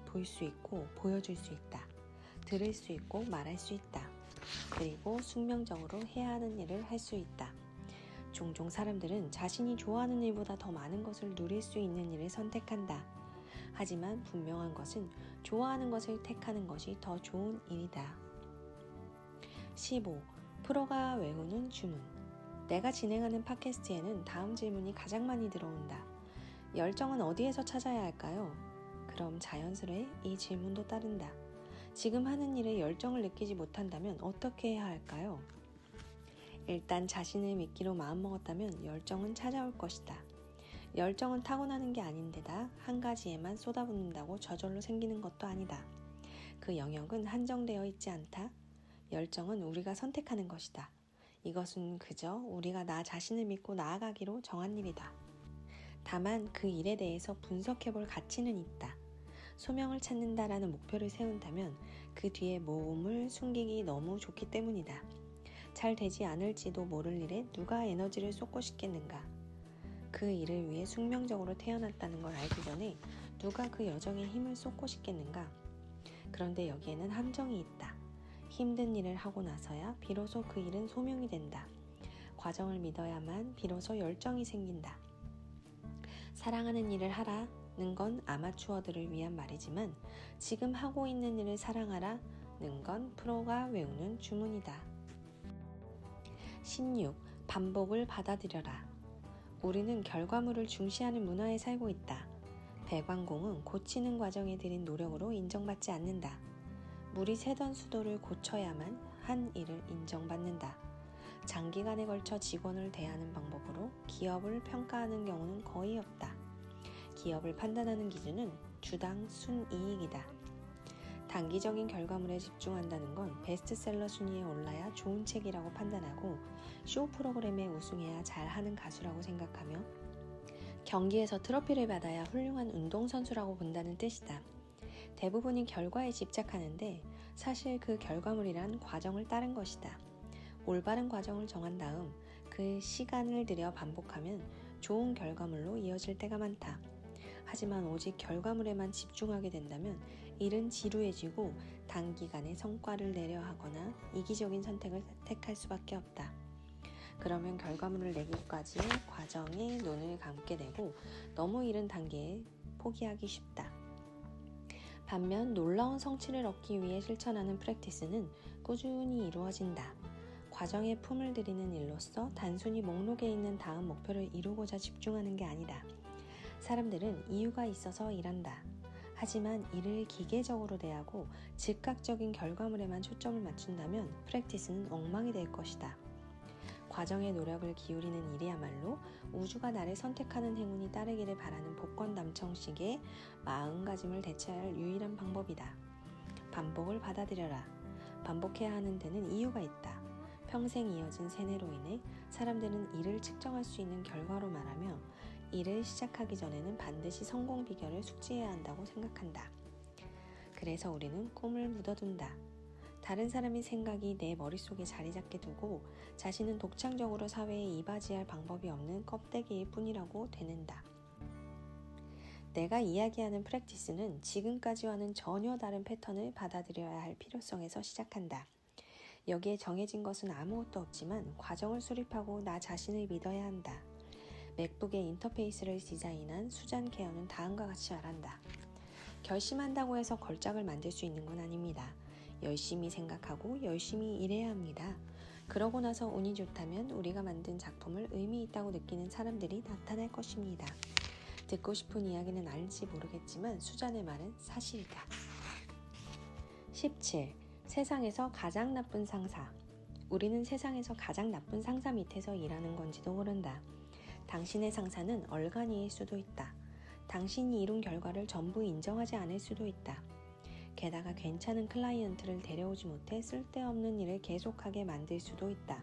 볼 수 있고 보여줄 수 있다. 들을 수 있고 말할 수 있다. 그리고 숙명적으로 해야 하는 일을 할 수 있다. 종종 사람들은 자신이 좋아하는 일보다 더 많은 것을 누릴 수 있는 일을 선택한다. 하지만 분명한 것은 좋아하는 것을 택하는 것이 더 좋은 일이다. 15. 프로가 외우는 주문. 내가 진행하는 팟캐스트에는 다음 질문이 가장 많이 들어온다. 열정은 어디에서 찾아야 할까요? 그럼 자연스레 이 질문도 따른다. 지금 하는 일에 열정을 느끼지 못한다면 어떻게 해야 할까요? 일단 자신을 믿기로 마음먹었다면 열정은 찾아올 것이다. 열정은 타고나는 게 아닌데다 한 가지에만 쏟아붓는다고 저절로 생기는 것도 아니다. 그 영역은 한정되어 있지 않다. 열정은 우리가 선택하는 것이다. 이것은 그저 우리가 나 자신을 믿고 나아가기로 정한 일이다. 다만 그 일에 대해서 분석해볼 가치는 있다. 소명을 찾는다라는 목표를 세운다면 그 뒤에 모험을 숨기기 너무 좋기 때문이다. 잘 되지 않을지도 모를 일에 누가 에너지를 쏟고 싶겠는가? 그 일을 위해 숙명적으로 태어났다는 걸 알기 전에 누가 그 여정에 힘을 쏟고 싶겠는가? 그런데 여기에는 함정이 있다. 힘든 일을 하고 나서야 비로소 그 일은 소명이 된다. 과정을 믿어야만 비로소 열정이 생긴다. 사랑하는 일을 하라는 건 아마추어들을 위한 말이지만 지금 하고 있는 일을 사랑하라는 건 프로가 외우는 주문이다. 16. 반복을 받아들여라. 우리는 결과물을 중시하는 문화에 살고 있다. 배관공은 고치는 과정에 들인 노력으로 인정받지 않는다. 물이 새던 수도를 고쳐야만 한 일을 인정받는다. 장기간에 걸쳐 직원을 대하는 방법으로 기업을 평가하는 경우는 거의 없다. 기업을 판단하는 기준은 주당 순이익이다. 단기적인 결과물에 집중한다는 건 베스트셀러 순위에 올라야 좋은 책이라고 판단하고 쇼 프로그램에 우승해야 잘하는 가수라고 생각하며 경기에서 트로피를 받아야 훌륭한 운동선수라고 본다는 뜻이다. 대부분이 결과에 집착하는데 사실 그 결과물이란 과정을 따른 것이다. 올바른 과정을 정한 다음 그 시간을 들여 반복하면 좋은 결과물로 이어질 때가 많다. 하지만 오직 결과물에만 집중하게 된다면 일은 지루해지고 단기간에 성과를 내려 하거나 이기적인 선택을 택할 수밖에 없다. 그러면 결과물을 내기까지의 과정에 눈을 감게 되고 너무 이른 단계에 포기하기 쉽다. 반면 놀라운 성취를 얻기 위해 실천하는 프랙티스는 꾸준히 이루어진다. 과정에 품을 들이는 일로서 단순히 목록에 있는 다음 목표를 이루고자 집중하는 게 아니다. 사람들은 이유가 있어서 일한다. 하지만 일을 기계적으로 대하고 즉각적인 결과물에만 초점을 맞춘다면 프랙티스는 엉망이 될 것이다. 과정에 노력을 기울이는 일이야말로 우주가 나를 선택하는 행운이 따르기를 바라는 복권당첨식의 마음가짐을 대체할 유일한 방법이다. 반복을 받아들여라. 반복해야 하는 데는 이유가 있다. 평생 이어진 세뇌로 인해 사람들은 일을 측정할 수 있는 결과로 말하며 일을 시작하기 전에는 반드시 성공 비결을 숙지해야 한다고 생각한다. 그래서 우리는 꿈을 묻어둔다. 다른 사람의 생각이 내 머릿속에 자리 잡게 두고 자신은 독창적으로 사회에 이바지할 방법이 없는 껍데기일 뿐이라고 되는다. 내가 이야기하는 프랙티스는 지금까지와는 전혀 다른 패턴을 받아들여야 할 필요성에서 시작한다. 여기에 정해진 것은 아무것도 없지만 과정을 수립하고 나 자신을 믿어야 한다. 맥북의 인터페이스를 디자인한 수잔 케어는 다음과 같이 말한다. 결심한다고 해서 걸작을 만들 수 있는 건 아닙니다. 열심히 생각하고 열심히 일해야 합니다. 그러고 나서 운이 좋다면 우리가 만든 작품을 의미 있다고 느끼는 사람들이 나타날 것입니다. 듣고 싶은 이야기는 알지 모르겠지만 수잔의 말은 사실이다. 17. 세상에서 가장 나쁜 상사. 우리는 세상에서 가장 나쁜 상사 밑에서 일하는 건지도 모른다. 당신의 상사는 얼간이일 수도 있다. 당신이 이룬 결과를 전부 인정하지 않을 수도 있다. 게다가 괜찮은 클라이언트를 데려오지 못해 쓸데없는 일을 계속하게 만들 수도 있다.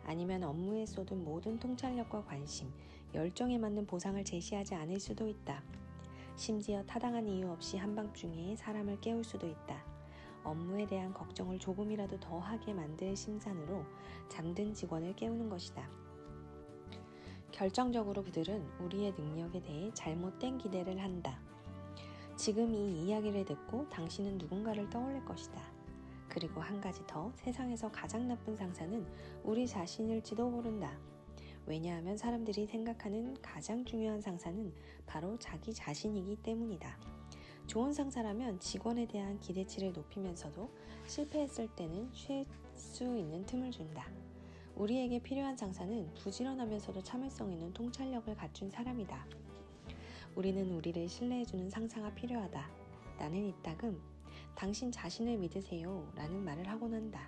아니면 업무에 쏟은 모든 통찰력과 관심, 열정에 맞는 보상을 제시하지 않을 수도 있다. 심지어 타당한 이유 없이 한밤중에 사람을 깨울 수도 있다. 업무에 대한 걱정을 조금이라도 더하게 만들 심산으로 잠든 직원을 깨우는 것이다. 결정적으로 그들은 우리의 능력에 대해 잘못된 기대를 한다. 지금 이 이야기를 듣고 당신은 누군가를 떠올릴 것이다. 그리고 한 가지 더, 세상에서 가장 나쁜 상사는 우리 자신일지도 모른다. 왜냐하면 사람들이 생각하는 가장 중요한 상사는 바로 자기 자신이기 때문이다. 좋은 상사라면 직원에 대한 기대치를 높이면서도 실패했을 때는 쉴 수 있는 틈을 준다. 우리에게 필요한 상사는 부지런하면서도 참을성 있는 통찰력을 갖춘 사람이다. 우리는 우리를 신뢰해주는 상사가 필요하다. 나는 이따금 당신 자신을 믿으세요 라는 말을 하곤 한다.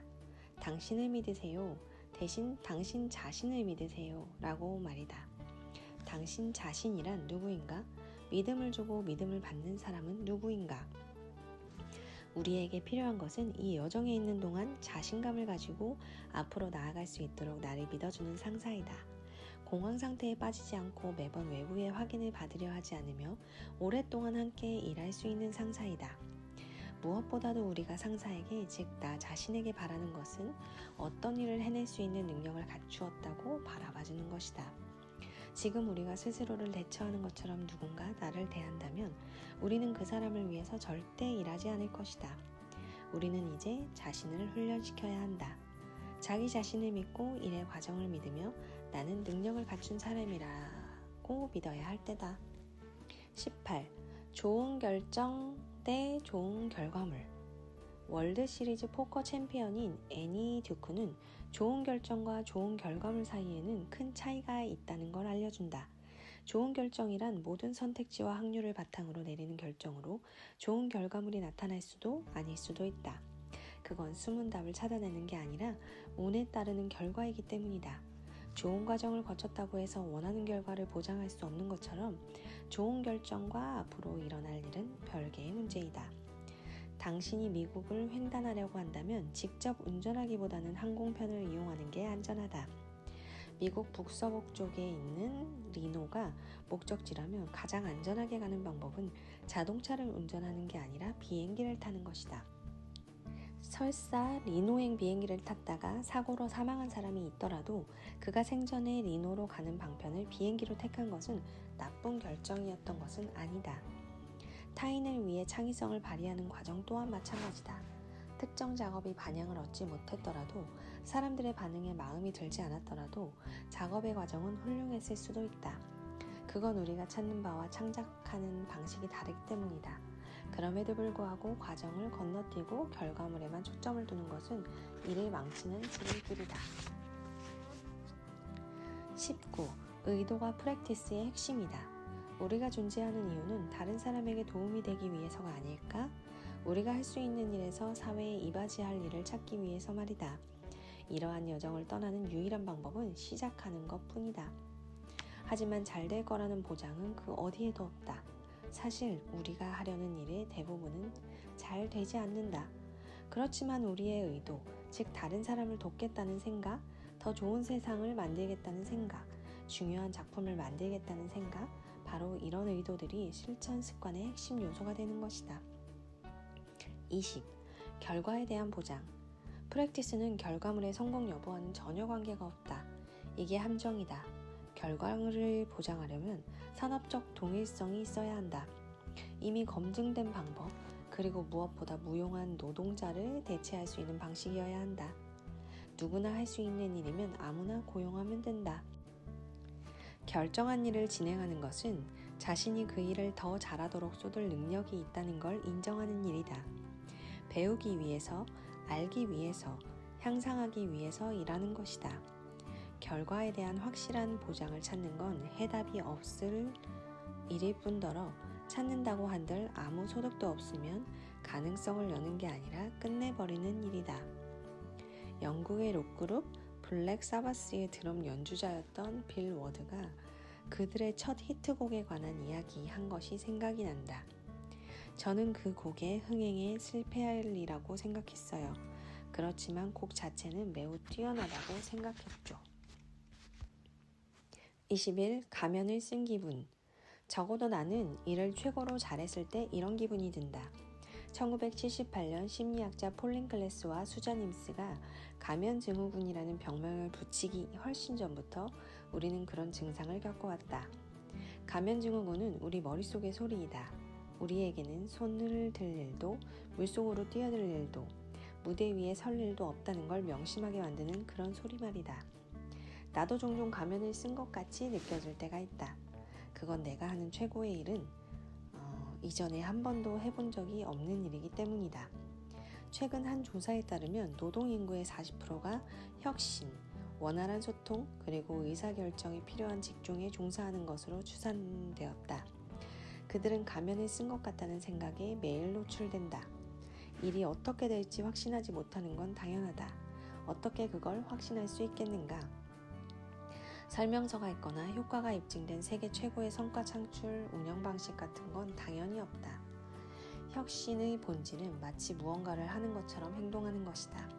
당신을 믿으세요 대신 당신 자신을 믿으세요 라고 말이다. 당신 자신이란 누구인가? 믿음을 주고 믿음을 받는 사람은 누구인가? 우리에게 필요한 것은 이 여정에 있는 동안 자신감을 가지고 앞으로 나아갈 수 있도록 나를 믿어주는 상사이다. 공황 상태에 빠지지 않고 매번 외부의 확인을 받으려 하지 않으며 오랫동안 함께 일할 수 있는 상사이다. 무엇보다도 우리가 상사에게, 즉 나 자신에게 바라는 것은 어떤 일을 해낼 수 있는 능력을 갖추었다고 바라봐주는 것이다. 지금 우리가 스스로를 대처하는 것처럼 누군가 나를 대한다면 우리는 그 사람을 위해서 절대 일하지 않을 것이다. 우리는 이제 자신을 훈련시켜야 한다. 자기 자신을 믿고 일의 과정을 믿으며 나는 능력을 갖춘 사람이라고 믿어야 할 때다. 18. 좋은 결정 대 좋은 결과물. 월드 시리즈 포커 챔피언인 애니 듀크는 좋은 결정과 좋은 결과물 사이에는 큰 차이가 있다는 걸 알려준다. 좋은 결정이란 모든 선택지와 확률을 바탕으로 내리는 결정으로 좋은 결과물이 나타날 수도 아닐 수도 있다. 그건 숨은 답을 찾아내는 게 아니라 운에 따르는 결과이기 때문이다. 좋은 과정을 거쳤다고 해서 원하는 결과를 보장할 수 없는 것처럼 좋은 결정과 앞으로 일어날 일은 별개의 문제이다. 당신이 미국을 횡단하려고 한다면 직접 운전하기보다는 항공편을 이용하는 게 안전하다. 미국 북서북 쪽에 있는 리노가 목적지라면 가장 안전하게 가는 방법은 자동차를 운전하는 게 아니라 비행기를 타는 것이다. 설사 리노행 비행기를 탔다가 사고로 사망한 사람이 있더라도 그가 생전에 리노로 가는 방편을 비행기로 택한 것은 나쁜 결정이었던 것은 아니다. 타인을 위해 창의성을 발휘하는 과정 또한 마찬가지다. 특정 작업이 반향을 얻지 못했더라도 사람들의 반응에 마음이 들지 않았더라도 작업의 과정은 훌륭했을 수도 있다. 그건 우리가 찾는 바와 창작하는 방식이 다르기 때문이다. 그럼에도 불구하고 과정을 건너뛰고 결과물에만 초점을 두는 것은 일을 망치는 지름길이다. 19. 의도가 프랙티스의 핵심이다. 우리가 존재하는 이유는 다른 사람에게 도움이 되기 위해서가 아닐까? 우리가 할 수 있는 일에서 사회에 이바지할 일을 찾기 위해서 말이다. 이러한 여정을 떠나는 유일한 방법은 시작하는 것뿐이다. 하지만 잘 될 거라는 보장은 그 어디에도 없다. 사실 우리가 하려는 일의 대부분은 잘 되지 않는다. 그렇지만 우리의 의도, 즉 다른 사람을 돕겠다는 생각, 더 좋은 세상을 만들겠다는 생각, 중요한 작품을 만들겠다는 생각, 바로 이런 의도들이 실천 습관의 핵심 요소가 되는 것이다. 20. 결과에 대한 보장. 프랙티스는 결과물의 성공 여부와는 전혀 관계가 없다. 이게 함정이다. 결과를 보장하려면 산업적 동일성이 있어야 한다. 이미 검증된 방법, 그리고 무엇보다 무용한 노동자를 대체할 수 있는 방식이어야 한다. 누구나 할 수 있는 일이면 아무나 고용하면 된다. 결정한 일을 진행하는 것은 자신이 그 일을 더 잘하도록 쏟을 능력이 있다는 걸 인정하는 일이다. 배우기 위해서, 알기 위해서, 향상하기 위해서 일하는 것이다. 결과에 대한 확실한 보장을 찾는 건 해답이 없을 일일 뿐더러 찾는다고 한들 아무 소득도 없으면 가능성을 여는 게 아니라 끝내버리는 일이다. 영국의 록그룹 블랙 사바스의 드럼 연주자였던 빌 워드가 그들의 첫 히트곡에 관한 이야기한 것이 생각이 난다. 저는 그 곡의 흥행에 실패하리라고 생각했어요. 그렇지만 곡 자체는 매우 뛰어나다고 생각했죠. 21. 가면을 쓴 기분. 적어도 나는 일을 최고로 잘했을 때 이런 기분이 든다. 1978년 심리학자 폴린 클래스와 수잔 임스가 가면 증후군이라는 병명을 붙이기 훨씬 전부터 우리는 그런 증상을 겪어왔다. 가면 증후군은 우리 머릿속의 소리이다. 우리에게는 손을 들 일도 물속으로 뛰어들 일도 무대 위에 설 일도 없다는 걸 명심하게 만드는 그런 소리 말이다. 나도 종종 가면을 쓴 것 같이 느껴질 때가 있다. 그건 내가 하는 최고의 일은 이전에 한 번도 해본 적이 없는 일이기 때문이다. 최근 한 조사에 따르면 노동인구의 40%가 혁신, 원활한 소통, 그리고 의사결정이 필요한 직종에 종사하는 것으로 추산되었다. 그들은 가면을 쓴 것 같다는 생각에 매일 노출된다. 일이 어떻게 될지 확신하지 못하는 건 당연하다. 어떻게 그걸 확신할 수 있겠는가? 설명서가 있거나 효과가 입증된 세계 최고의 성과 창출 운영 방식 같은 건 당연히 없다. 혁신의 본질은 마치 무언가를 하는 것처럼 행동하는 것이다.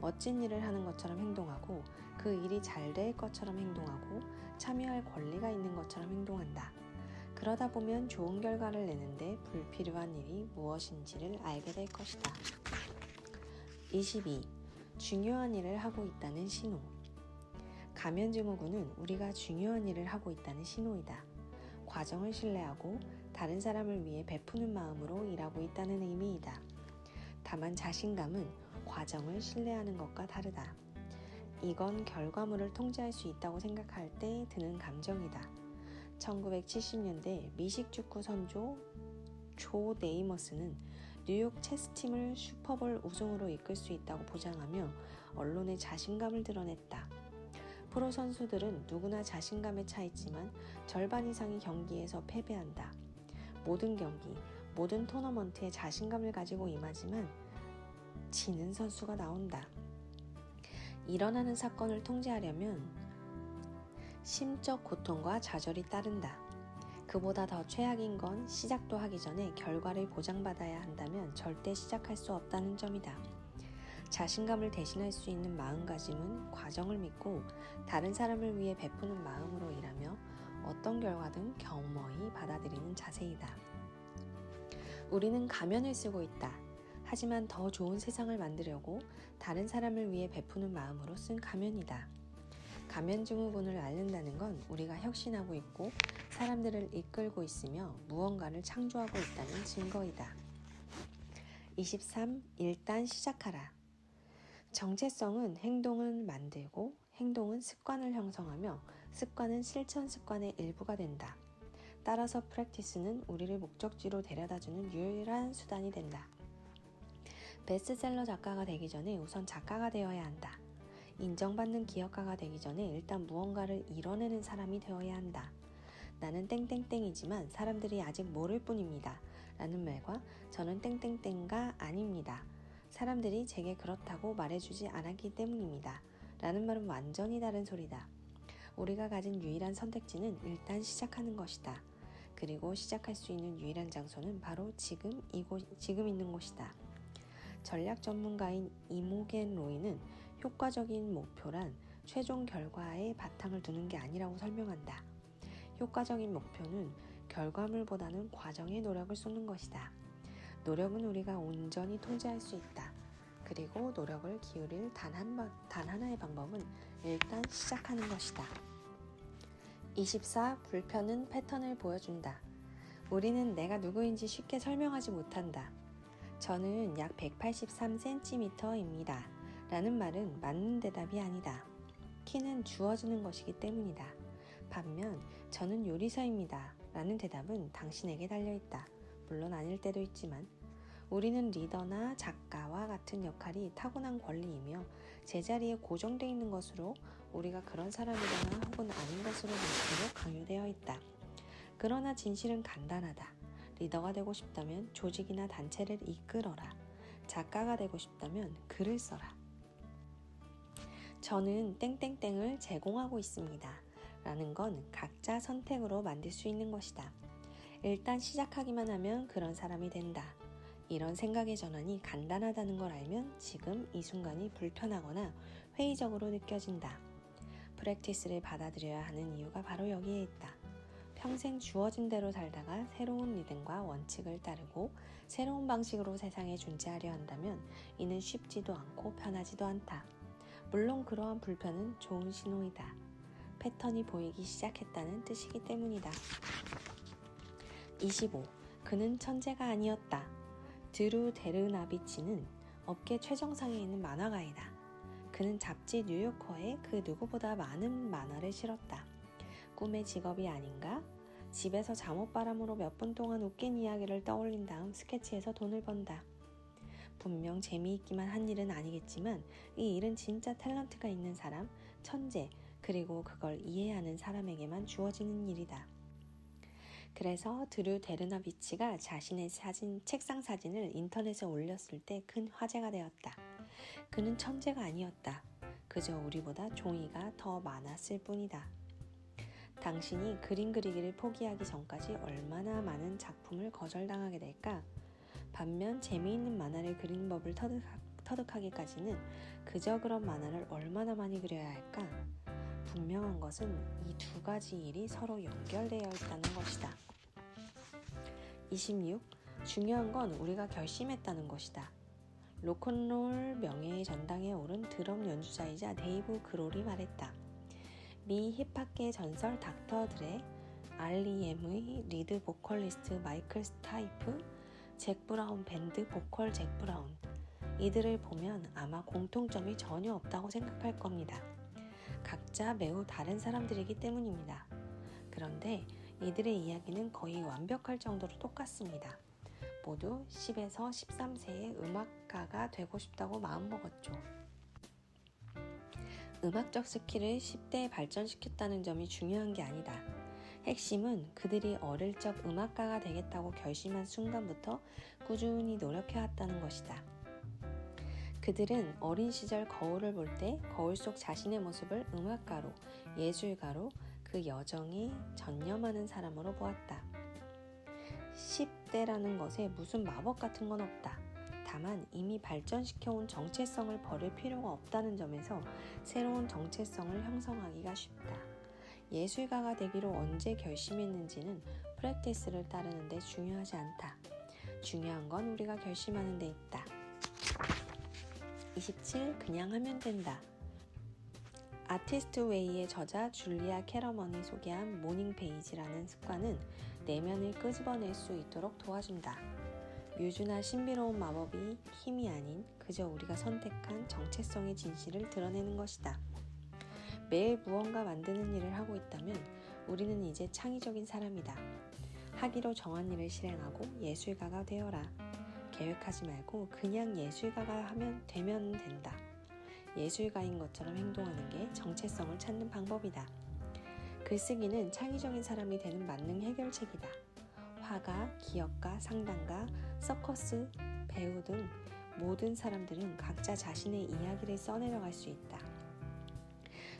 멋진 일을 하는 것처럼 행동하고 그 일이 잘 될 것처럼 행동하고 참여할 권리가 있는 것처럼 행동한다. 그러다 보면 좋은 결과를 내는데 불필요한 일이 무엇인지를 알게 될 것이다. 22. 중요한 일을 하고 있다는 신호. 가면 증후군은 우리가 중요한 일을 하고 있다는 신호이다. 과정을 신뢰하고 다른 사람을 위해 베푸는 마음으로 일하고 있다는 의미이다. 다만 자신감은 과정을 신뢰하는 것과 다르다. 이건 결과물을 통제할 수 있다고 생각할 때 드는 감정이다. 1970년대 미식축구 선조 조 네이머스는 뉴욕 체스팀을 슈퍼볼 우승으로 이끌 수 있다고 보장하며 언론에 자신감을 드러냈다. 프로 선수들은 누구나 자신감에 차 있지만 절반 이상이 경기에서 패배한다. 모든 경기, 모든 토너먼트에 자신감을 가지고 임하지만 지는 선수가 나온다. 일어나는 사건을 통제하려면 심적 고통과 좌절이 따른다. 그보다 더 최악인 건 시작도 하기 전에 결과를 보장받아야 한다면 절대 시작할 수 없다는 점이다. 자신감을 대신할 수 있는 마음가짐은 과정을 믿고 다른 사람을 위해 베푸는 마음으로 일하며 어떤 결과든 겸허히 받아들이는 자세이다. 우리는 가면을 쓰고 있다. 하지만 더 좋은 세상을 만들려고 다른 사람을 위해 베푸는 마음으로 쓴 가면이다. 가면 증후군을 앓는다는 건 우리가 혁신하고 있고 사람들을 이끌고 있으며 무언가를 창조하고 있다는 증거이다. 23. 일단 시작하라. 정체성은 행동을 만들고 행동은 습관을 형성하며 습관은 실천 습관의 일부가 된다. 따라서 프랙티스는 우리를 목적지로 데려다주는 유일한 수단이 된다. 베스트셀러 작가가 되기 전에 우선 작가가 되어야 한다. 인정받는 기업가가 되기 전에 일단 무언가를 이뤄내는 사람이 되어야 한다. 나는 땡땡땡이지만 사람들이 아직 모를 뿐입니다. 라는 말과 저는 땡땡땡가 아닙니다. 사람들이 제게 그렇다고 말해주지 않았기 때문입니다. 라는 말은 완전히 다른 소리다. 우리가 가진 유일한 선택지는 일단 시작하는 것이다. 그리고 시작할 수 있는 유일한 장소는 바로 지금 있는 곳이다. 전략 전문가인 이모겐 로이는 효과적인 목표란 최종 결과에 바탕을 두는 게 아니라고 설명한다. 효과적인 목표는 결과물보다는 과정에 노력을 쏟는 것이다. 노력은 우리가 온전히 통제할 수 있다. 그리고 노력을 기울일 단 하나의 방법은 일단 시작하는 것이다. 24. 불편은 패턴을 보여준다. 우리는 내가 누구인지 쉽게 설명하지 못한다. 저는 약 183cm입니다. 라는 말은 맞는 대답이 아니다. 키는 주어지는 것이기 때문이다. 반면 저는 요리사입니다. 라는 대답은 당신에게 달려있다. 물론 아닐 때도 있지만 우리는 리더나 작가와 같은 역할이 타고난 권리이며 제자리에 고정되어 있는 것으로 우리가 그런 사람이거나 혹은 아닌 것으로 믿도록 강요되어 있다. 그러나 진실은 간단하다. 리더가 되고 싶다면 조직이나 단체를 이끌어라. 작가가 되고 싶다면 글을 써라. 저는 땡땡땡을 제공하고 있습니다. 라는 건 각자 선택으로 만들 수 있는 것이다. 일단 시작하기만 하면 그런 사람이 된다. 이런 생각의 전환이 간단하다는 걸 알면 지금 이 순간이 불편하거나 회의적으로 느껴진다. 프랙티스를 받아들여야 하는 이유가 바로 여기에 있다. 평생 주어진 대로 살다가 새로운 리듬과 원칙을 따르고 새로운 방식으로 세상에 존재하려 한다면 이는 쉽지도 않고 편하지도 않다. 물론 그러한 불편은 좋은 신호이다. 패턴이 보이기 시작했다는 뜻이기 때문이다. 25. 그는 천재가 아니었다. 드루 데르나비치는 업계 최정상에 있는 만화가이다. 그는 잡지 뉴요커에 그 누구보다 많은 만화를 실었다. 꿈의 직업이 아닌가? 집에서 잠옷바람으로 몇 분 동안 웃긴 이야기를 떠올린 다음 스케치해서 돈을 번다. 분명 재미있기만 한 일은 아니겠지만 이 일은 진짜 탤런트가 있는 사람, 천재, 그리고 그걸 이해하는 사람에게만 주어지는 일이다. 그래서 드루 데르나비치가 자신의 책상 사진을 인터넷에 올렸을 때 큰 화제가 되었다. 그는 천재가 아니었다. 그저 우리보다 종이가 더 많았을 뿐이다. 당신이 그림 그리기를 포기하기 전까지 얼마나 많은 작품을 거절당하게 될까? 반면 재미있는 만화를 그리는 법을 터득하기까지는 그저 그런 만화를 얼마나 많이 그려야 할까? 분명한 것은 이 두 가지 일이 서로 연결되어 있다는 것이다. 26. 중요한 건 우리가 결심했다는 것이다. 로큰롤 명예의 전당에 오른 드럼 연주자이자 데이브 그롤이 말했다. 미 힙합계 전설 닥터 드레, R.E.M의 리드 보컬리스트 마이클 스타이프, 잭 브라운 밴드 보컬 잭 브라운. 이들을 보면 아마 공통점이 전혀 없다고 생각할 겁니다. 각자 매우 다른 사람들이기 때문입니다. 그런데 이들의 이야기는 거의 완벽할 정도로 똑같습니다. 모두 10에서 13세의 음악가가 되고 싶다고 마음먹었죠. 음악적 스킬을 10대에 발전시켰다는 점이 중요한 게 아니다. 핵심은 그들이 어릴 적 음악가가 되겠다고 결심한 순간부터 꾸준히 노력해왔다는 것이다. 그들은 어린 시절 거울을 볼 때 거울 속 자신의 모습을 음악가로, 예술가로 그 여정에 전념하는 사람으로 보았다. 10대라는 것에 무슨 마법 같은 건 없다. 다만 이미 발전시켜온 정체성을 버릴 필요가 없다는 점에서 새로운 정체성을 형성하기가 쉽다. 예술가가 되기로 언제 결심했는지는 프랙티스를 따르는 데 중요하지 않다. 중요한 건 우리가 결심하는 데 있다. 27. 그냥 하면 된다. 아티스트 웨이의 저자 줄리아 캐러먼이 소개한 모닝 페이지라는 습관은 내면을 끄집어낼 수 있도록 도와준다. 뮤즈나 신비로운 마법이 힘이 아닌 그저 우리가 선택한 정체성의 진실을 드러내는 것이다. 매일 무언가 만드는 일을 하고 있다면 우리는 이제 창의적인 사람이다. 하기로 정한 일을 실행하고 예술가가 되어라. 계획하지 말고 그냥 예술가가 되면 된다. 예술가인 것처럼 행동하는 게 정체성을 찾는 방법이다. 글쓰기는 창의적인 사람이 되는 만능 해결책이다. 화가, 기업가, 상담가, 서커스, 배우 등 모든 사람들은 각자 자신의 이야기를 써내려갈 수 있다.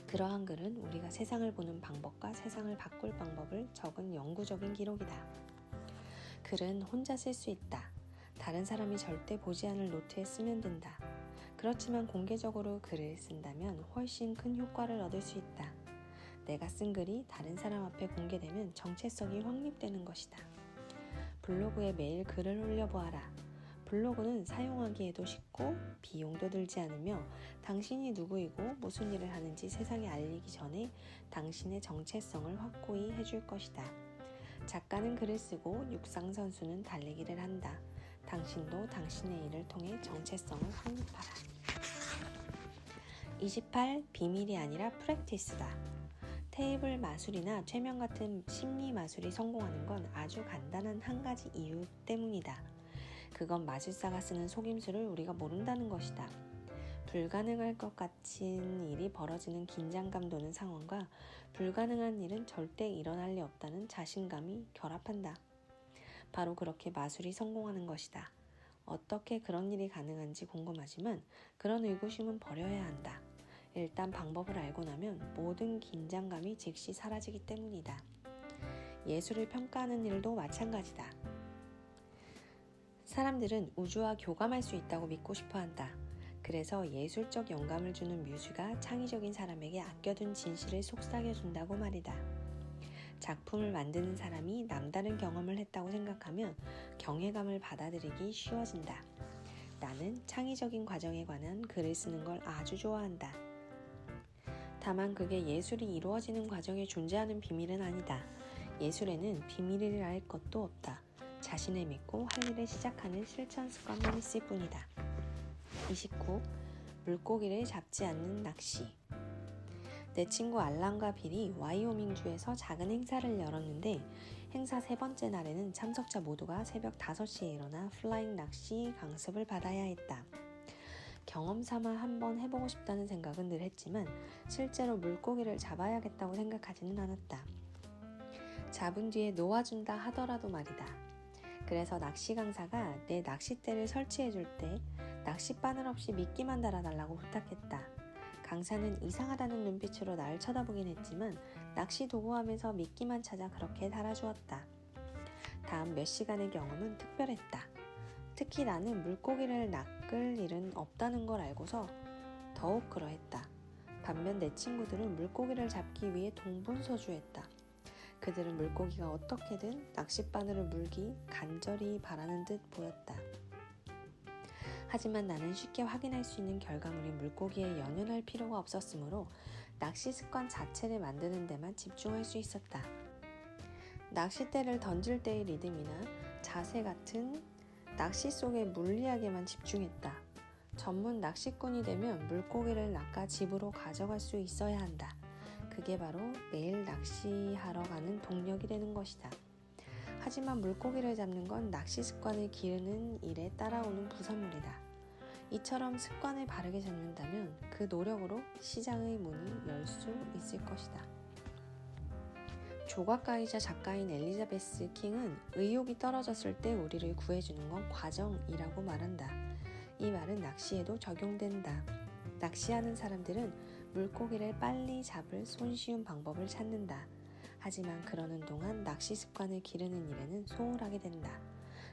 그러한 글은 우리가 세상을 보는 방법과 세상을 바꿀 방법을 적은 영구적인 기록이다. 글은 혼자 쓸 수 있다. 다른 사람이 절대 보지 않을 노트에 쓰면 된다. 그렇지만 공개적으로 글을 쓴다면 훨씬 큰 효과를 얻을 수 있다. 내가 쓴 글이 다른 사람 앞에 공개되면 정체성이 확립되는 것이다. 블로그에 매일 글을 올려보아라. 블로그는 사용하기에도 쉽고 비용도 들지 않으며 당신이 누구이고 무슨 일을 하는지 세상에 알리기 전에 당신의 정체성을 확고히 해줄 것이다. 작가는 글을 쓰고 육상 선수는 달리기를 한다. 당신도 당신의 일을 통해 정체성을 확립하라. 28. 비밀이 아니라 프랙티스다. 테이블 마술이나 최면 같은 심리 마술이 성공하는 건 아주 간단한 한 가지 이유 때문이다. 그건 마술사가 쓰는 속임수를 우리가 모른다는 것이다. 불가능할 것 같은 일이 벌어지는 긴장감 도는 상황과 불가능한 일은 절대 일어날 리 없다는 자신감이 결합한다. 바로 그렇게 마술이 성공하는 것이다. 어떻게 그런 일이 가능한지 궁금하지만 그런 의구심은 버려야 한다. 일단 방법을 알고 나면 모든 긴장감이 즉시 사라지기 때문이다. 예술을 평가하는 일도 마찬가지다. 사람들은 우주와 교감할 수 있다고 믿고 싶어 한다. 그래서 예술적 영감을 주는 뮤즈가 창의적인 사람에게 아껴둔 진실을 속삭여준다고 말이다. 작품을 만드는 사람이 남다른 경험을 했다고 생각하면 경외감을 받아들이기 쉬워진다. 나는 창의적인 과정에 관한 글을 쓰는 걸 아주 좋아한다. 다만 그게 예술이 이루어지는 과정에 존재하는 비밀은 아니다. 예술에는 비밀이라 할 것도 없다. 자신을 믿고 할 일을 시작하는 실천 습관만 있을 뿐이다. 29. 물고기를 잡지 않는 낚시. 내 친구 알란과 빌이 와이오밍주에서 작은 행사를 열었는데 행사 세 번째 날에는 참석자 모두가 새벽 5시에 일어나 플라잉 낚시 강습을 받아야 했다. 경험 삼아 한번 해보고 싶다는 생각은 늘 했지만 실제로 물고기를 잡아야겠다고 생각하지는 않았다. 잡은 뒤에 놓아준다 하더라도 말이다. 그래서 낚시 강사가 내 낚싯대를 설치해줄 때 낚싯바늘 없이 미끼만 달아달라고 부탁했다. 강사는 이상하다는 눈빛으로 나를 쳐다보긴 했지만 낚시 도구함에서 미끼만 찾아 그렇게 달아주었다. 다음 몇 시간의 경험은 특별했다. 특히 나는 물고기를 낚을 일은 없다는 걸 알고서 더욱 그러했다. 반면 내 친구들은 물고기를 잡기 위해 동분서주했다. 그들은 물고기가 어떻게든 낚싯바늘을 물기 간절히 바라는 듯 보였다. 하지만 나는 쉽게 확인할 수 있는 결과물인 물고기에 연연할 필요가 없었으므로 낚시 습관 자체를 만드는 데만 집중할 수 있었다. 낚싯대를 던질 때의 리듬이나 자세 같은 낚시 속의 물리학에만 집중했다. 전문 낚시꾼이 되면 물고기를 낚아 집으로 가져갈 수 있어야 한다. 그게 바로 매일 낚시하러 가는 동력이 되는 것이다. 하지만 물고기를 잡는 건 낚시 습관을 기르는 일에 따라오는 부산물이다. 이처럼 습관을 바르게 잡는다면 그 노력으로 시장의 문을 열 수 있을 것이다. 조각가이자 작가인 엘리자베스 킹은 의욕이 떨어졌을 때 우리를 구해주는 건 과정이라고 말한다. 이 말은 낚시에도 적용된다. 낚시하는 사람들은 물고기를 빨리 잡을 손쉬운 방법을 찾는다. 하지만 그러는 동안 낚시 습관을 기르는 일에는 소홀하게 된다.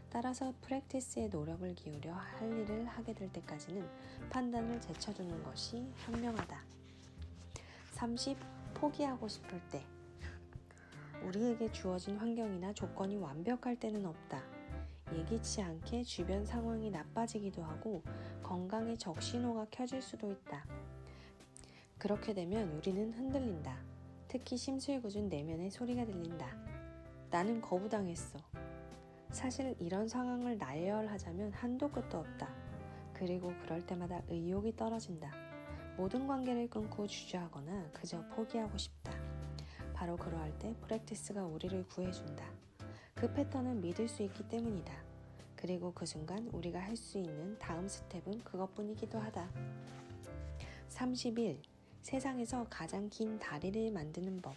따라서 프랙티스에 노력을 기울여 할 일을 하게 될 때까지는 판단을 제쳐두는 것이 현명하다. 30. 포기하고 싶을 때. 우리에게 주어진 환경이나 조건이 완벽할 때는 없다. 예기치 않게 주변 상황이 나빠지기도 하고 건강에 적신호가 켜질 수도 있다. 그렇게 되면 우리는 흔들린다. 특히 심술궂은 내면의 소리가 들린다. 나는 거부당했어. 사실 이런 상황을 나열하자면 한도 끝도 없다. 그리고 그럴 때마다 의욕이 떨어진다. 모든 관계를 끊고 주저하거나 그저 포기하고 싶다. 바로 그러할 때 프랙티스가 우리를 구해준다. 그 패턴은 믿을 수 있기 때문이다. 그리고 그 순간 우리가 할 수 있는 다음 스텝은 그것뿐이기도 하다. 31. 세상에서 가장 긴 다리를 만드는 법.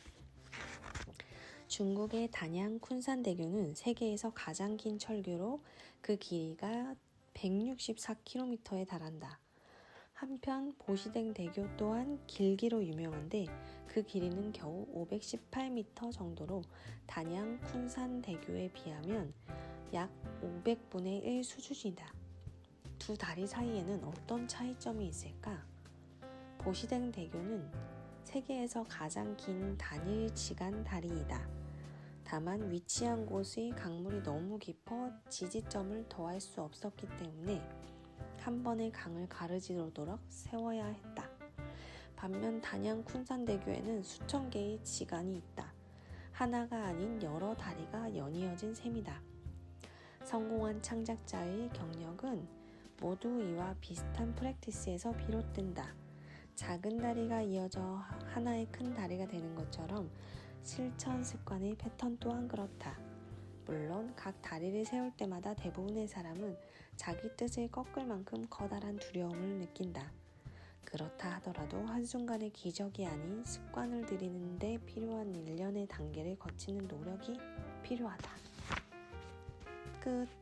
중국의 단양 쿤산대교는 세계에서 가장 긴 철교로 그 길이가 164km에 달한다. 한편 보시댕 대교 또한 길기로 유명한데 그 길이는 겨우 518m 정도로 단양 쿤산 대교에 비하면 약 500분의 1 수준이다. 두 다리 사이에는 어떤 차이점이 있을까? 보시댕 대교는 세계에서 가장 긴 단일 지간 다리이다. 다만 위치한 곳의 강물이 너무 깊어 지지점을 더할 수 없었기 때문에 한 번의 강을 가르지도록 세워야 했다. 반면 단양 쿤산대교에는 수천 개의 지간이 있다. 하나가 아닌 여러 다리가 연이어진 셈이다. 성공한 창작자의 경력은 모두 이와 비슷한 프랙티스에서 비롯된다. 작은 다리가 이어져 하나의 큰 다리가 되는 것처럼 실천 습관의 패턴 또한 그렇다. 물론 각 다리를 세울 때마다 대부분의 사람은 자기 뜻을 꺾을 만큼 커다란 두려움을 느낀다. 그렇다 하더라도 한순간의 기적이 아닌 습관을 들이는 데 필요한 일련의 단계를 거치는 노력이 필요하다. 끝.